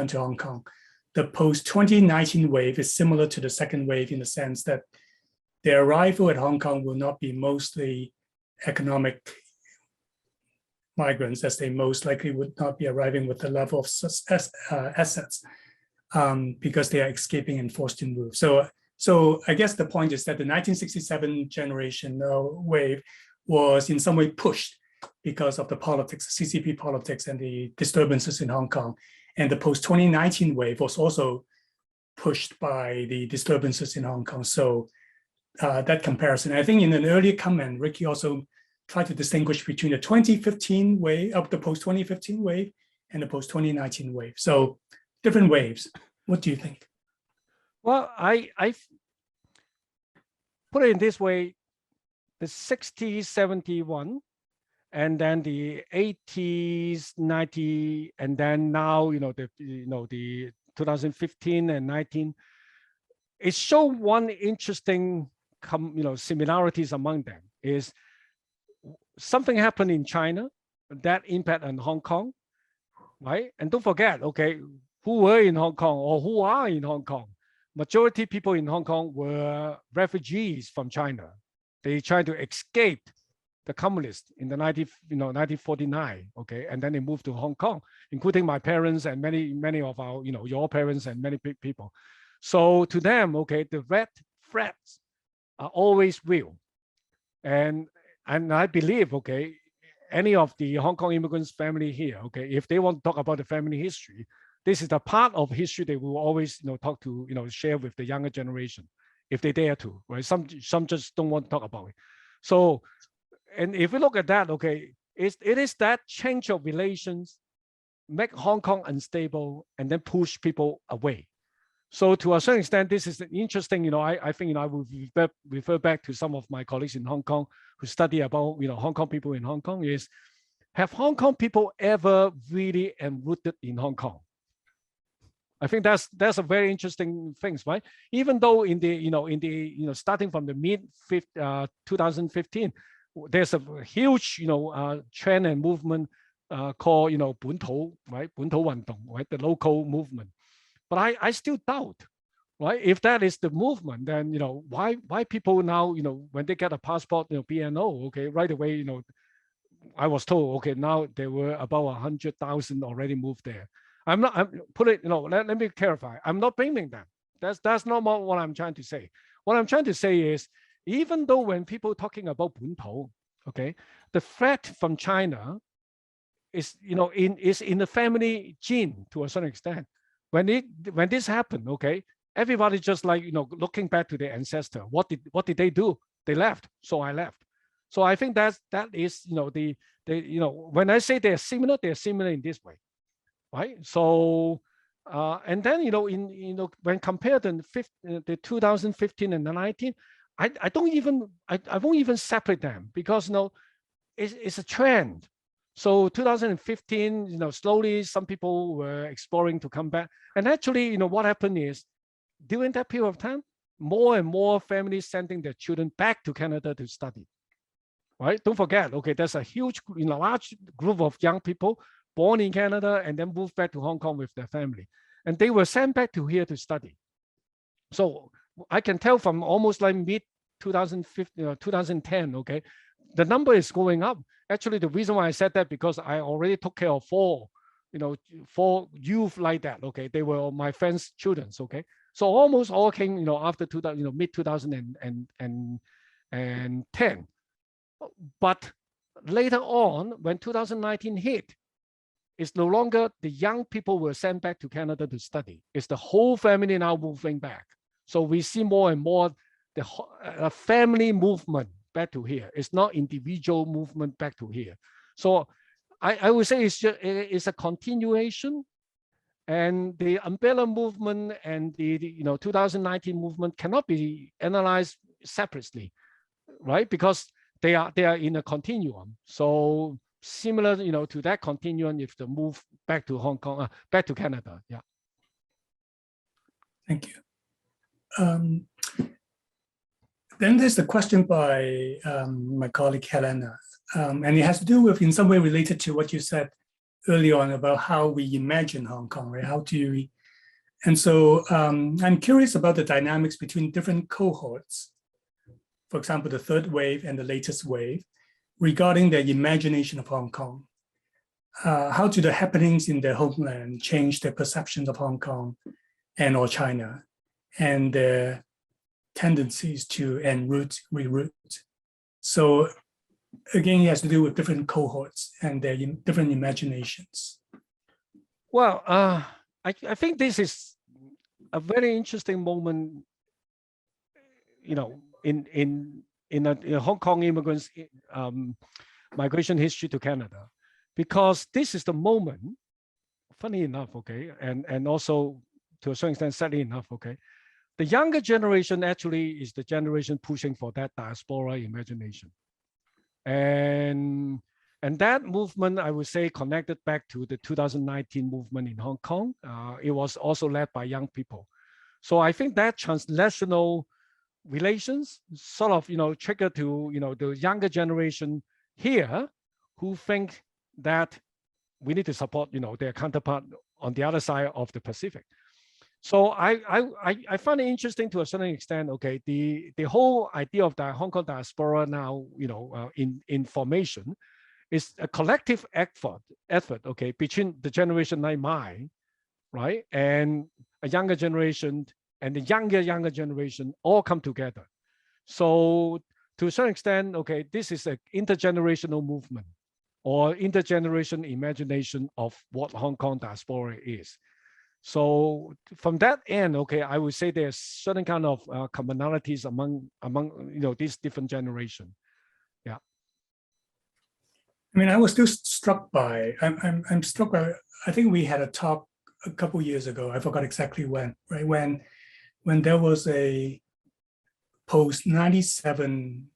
Speaker 1: to Hong Kong. The post-2019 wave is similar to the second wave in the sense that their arrival at Hong Kong will not be mostly economic migrants, as they most likely would not be arriving with the level of assets because they are escaping and forced to move. So I guess the point is that the 1967 generation wave was in some way pushed because of the politics, CCP politics and the disturbances in Hong Kong. And the post-2019 wave was also pushed by the disturbances in Hong Kong. So that comparison, I think in an earlier comment, Ricky also tried to distinguish between the 2015 wave, of the post-2015 wave and the post-2019 wave. So different waves. What do you think?
Speaker 2: Well, I put it in this way: the 60s, 71, and then the 80s, 90, and then now, the 2015 and 19. It showed one interesting, similarities among them is something happened in China that impact on Hong Kong, right? And don't forget, okay, who were in Hong Kong or who are in Hong Kong? Majority people in Hong Kong were refugees from China. They tried to escape the communists in the 1949, okay, and then they moved to Hong Kong, including my parents and many of our, your parents and many people. So to them, okay, the red threats are always real. And I believe, okay, any of the Hong Kong immigrants family here, okay, if they want to talk about the family history, this is the part of history they will always, talk to, share with the younger generation, if they dare to, right? Some just don't want to talk about it. So, and if we look at that, okay, it is that change of relations make Hong Kong unstable and then push people away. So to a certain extent, this is interesting. I think I will refer back to some of my colleagues in Hong Kong who study about Hong Kong people in Hong Kong. Is have Hong Kong people ever really enrooted in Hong Kong? I think that's a very interesting thing, right? Even though in the starting from the mid 2015, there's a huge trend and movement called本土, right? 本土運動, right? The local movement. But I still doubt, right? If that is the movement, then why people now when they get a passport, BNO, okay, right away, I was told, okay, now there were about 100,000 already moved there. I'm put it, let me clarify. I'm not blaming them. That's not what I'm trying to say. What I'm trying to say is, even though when people talking about 本土, okay, the threat from China is is in the family gene to a certain extent. When this happened, okay, everybody just like looking back to their ancestor. What did they do? They left, so I left. So I think that is when I say they're similar in this way, right? So and then when compared to the 2015 and the 19, I won't even separate them, because it's a trend. So 2015, slowly some people were exploring to come back. And actually, what happened is, during that period of time, more and more families sending their children back to Canada to study, right? Don't forget, okay, there's a huge, large group of young people born in Canada and then moved back to Hong Kong with their family. And they were sent back to here to study. So I can tell from almost like mid 2010, okay, the number is going up. Actually, the reason why I said that, because I already took care of four youth like that. Okay, they were my friends' children. Okay, so almost all came, after mid 2010. But later on, when 2019 hit, it's no longer the young people were sent back to Canada to study. It's the whole family now moving back. So we see more and more the family movement back to here. It's not individual movement back to here. So I would say it's a continuation, and the umbrella movement and the 2019 movement cannot be analyzed separately, right? Because they are in a continuum. So similar, to that continuum, if the move back to Hong Kong, back to Canada, yeah.
Speaker 1: Thank you. Then there's the question by my colleague Helena, and it has to do with, in some way, related to what you said earlier on about how we imagine Hong Kong, right? How do we? And so I'm curious about the dynamics between different cohorts, for example, the third wave and the latest wave, regarding their imagination of Hong Kong. How do the happenings in their homeland change their perceptions of Hong Kong and or China, and their tendencies to enroot, reroute? So again, it has to do with different cohorts and their different imaginations.
Speaker 2: Well, I think this is a very interesting moment, in Hong Kong immigrants' migration history to Canada, because this is the moment, funny enough, okay, and also to a certain extent, sadly enough, okay, the younger generation actually is the generation pushing for that diaspora imagination. And that movement, I would say, connected back to the 2019 movement in Hong Kong. It was also led by young people. So I think that transnational relations sort of, trigger to, the younger generation here who think that we need to support, their counterpart on the other side of the Pacific. So I find it interesting to a certain extent. Okay, the whole idea of the Hong Kong diaspora now, in formation, is a collective effort. Okay, between the generation like mine, right, and a younger generation and the younger generation all come together. So to a certain extent, okay, this is an intergenerational movement or intergeneration imagination of what Hong Kong diaspora is. So from that end, okay, I would say there's certain kind of commonalities among these different generations. Yeah.
Speaker 1: I mean, I was still struck by. I'm struck by. I think we had a talk a couple years ago. I forgot exactly when. Right when there was a post 97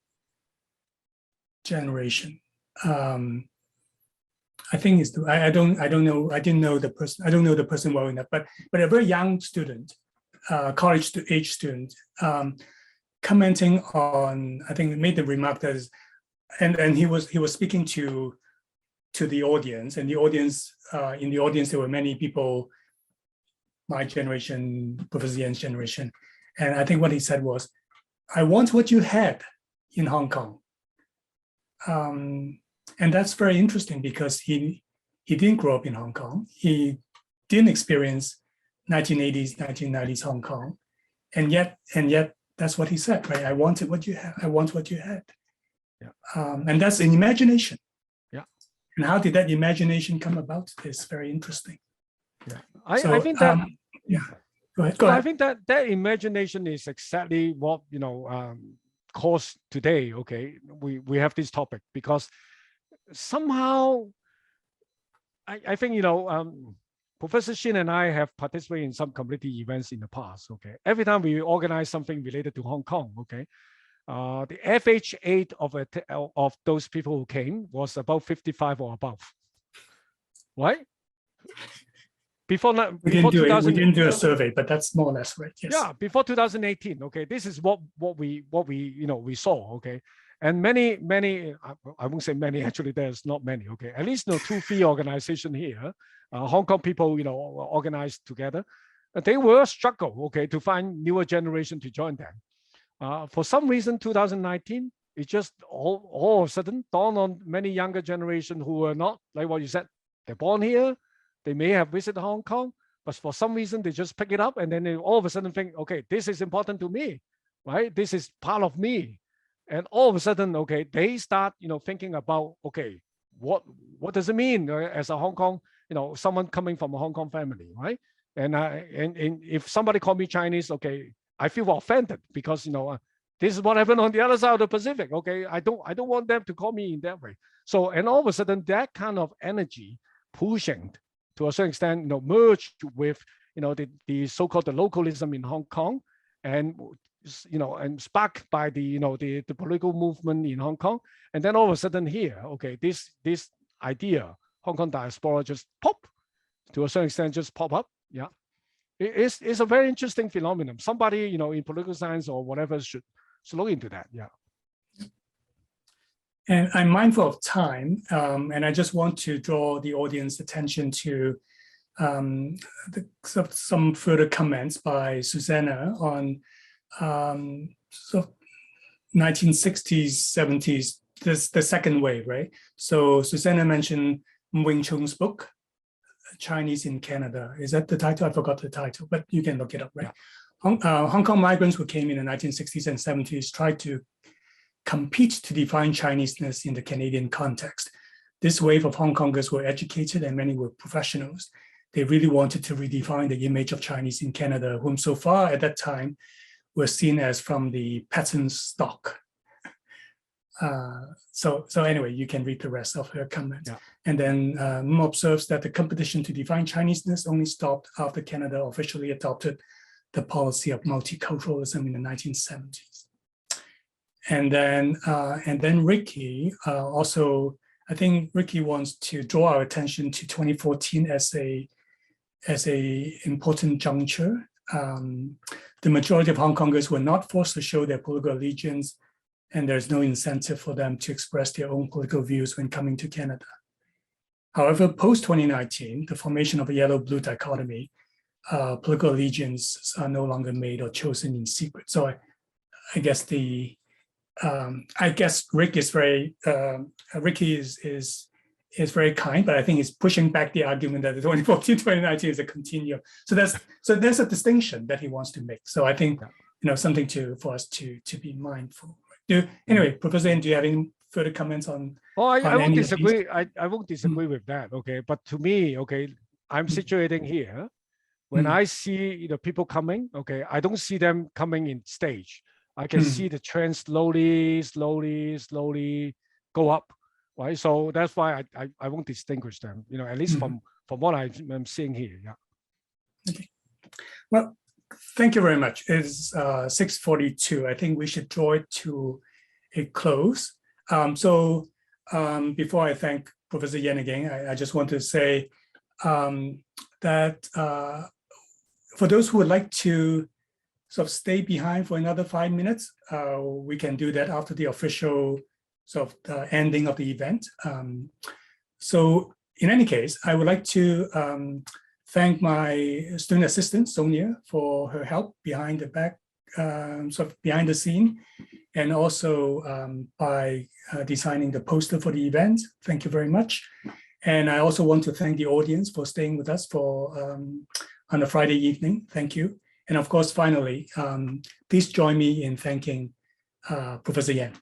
Speaker 1: generation. I think it's I don't know. I didn't know the person. I don't know the person well enough. But a very young student, college age student, commenting on. I think made the remark that is, and he was speaking to the audience, and the audience in the audience there were many people, my generation, Professor Yan's generation, and I think what he said was, "I want what you had in Hong Kong." And that's very interesting because he didn't grow up in Hong Kong. He didn't experience 1980s, 1990s Hong Kong, and yet that's what he said, right? I wanted what you had. I want what you had.
Speaker 2: Yeah.
Speaker 1: And that's an imagination.
Speaker 2: Yeah.
Speaker 1: And how did that imagination come about? It's very interesting.
Speaker 2: Yeah. I think that.
Speaker 1: Yeah. Go ahead.
Speaker 2: I think that imagination is exactly what caused today. Okay, we have this topic because somehow I think Professor Shin and I have participated in some community events in the past. Okay, every time we organize something related to Hong Kong, okay, the FH8 of those people who came was about 55 or above, right? Before
Speaker 1: we didn't do a survey, but that's more or less right. Yes.
Speaker 2: Yeah, before 2018. Okay, this is what we saw. Okay, and many I won't say many. Actually, there's not many. Okay, at least 2-3 organizations here, Hong Kong people organized together. They were struggle. Okay, to find newer generation to join them. For some reason, 2019, it just all of a sudden dawned on many younger generation who were not like what you said. They're born here. They may have visited Hong Kong, but for some reason they just pick it up and then they all of a sudden think, okay, this is important to me, right? This is part of me. And all of a sudden, okay, they start, thinking about, okay, what does it mean as a Hong Kong, someone coming from a Hong Kong family, right? And if somebody call me Chinese, okay, I feel offended because, this is what happened on the other side of the Pacific. Okay, I don't want them to call me in that way. So, and all of a sudden that kind of energy pushing to a certain extent, merged with, the so-called the localism in Hong Kong, and and sparked by the political movement in Hong Kong, and then all of a sudden here, okay, this idea, Hong Kong diaspora, just pop to a certain extent, just pop up. Yeah, it's a very interesting phenomenon. Somebody in political science or whatever should look into that. Yeah.
Speaker 1: And I'm mindful of time, and I just want to draw the audience attention to some further comments by Susanna on 1960s, 70s, the second wave, right? So Susanna mentioned Miu Chung's book, Chinese in Canada. Is that the title? I forgot the title, but you can look it up, right? Yeah. Hong Kong migrants who came in the 1960s and 70s tried to compete to define Chineseness in the Canadian context. This wave of Hong Kongers were educated and many were professionals. They really wanted to redefine the image of Chinese in Canada, whom so far at that time were seen as from the pattern stock. So anyway, you can read the rest of her comment. Yeah. And then Mo observes that the competition to define Chineseness only stopped after Canada officially adopted the policy of multiculturalism in the 1970s. And then Ricky also, I think Ricky wants to draw our attention to 2014 as a important juncture. The majority of Hong Kongers were not forced to show their political allegiance, and there's no incentive for them to express their own political views when coming to Canada. However, post-2019, the formation of a yellow-blue dichotomy, political allegiances are no longer made or chosen in secret. So I guess Rick is very Ricky is is very kind, but I think he's pushing back the argument that the 2014, 2019 is a continuum. So there's a distinction that he wants to make. So I think something for us to be mindful. Anyway, Professor Yan, do you have any further comments on?
Speaker 2: Oh, I won't disagree. I won't disagree with that. Okay, but to me, okay, I'm situating here. When I see people coming, okay, I don't see them coming in stage. I can see the trend slowly go up, right? So that's why I won't distinguish them, at least from what I'm seeing here. Yeah.
Speaker 1: Okay. Well, thank you very much. It's 6:42. I think we should draw it to a close. Before I thank Professor Yan again, I just want to say that for those who would like to sort of stay behind for another 5 minutes, we can do that after the official sort of ending of the event. So in any case, I would like to thank my student assistant, Sonia, for her help behind the back, sort of behind the scene, and also by designing the poster for the event. Thank you very much. And I also want to thank the audience for staying with us on a Friday evening. Thank you. And of course, finally, please join me in thanking Professor Yan.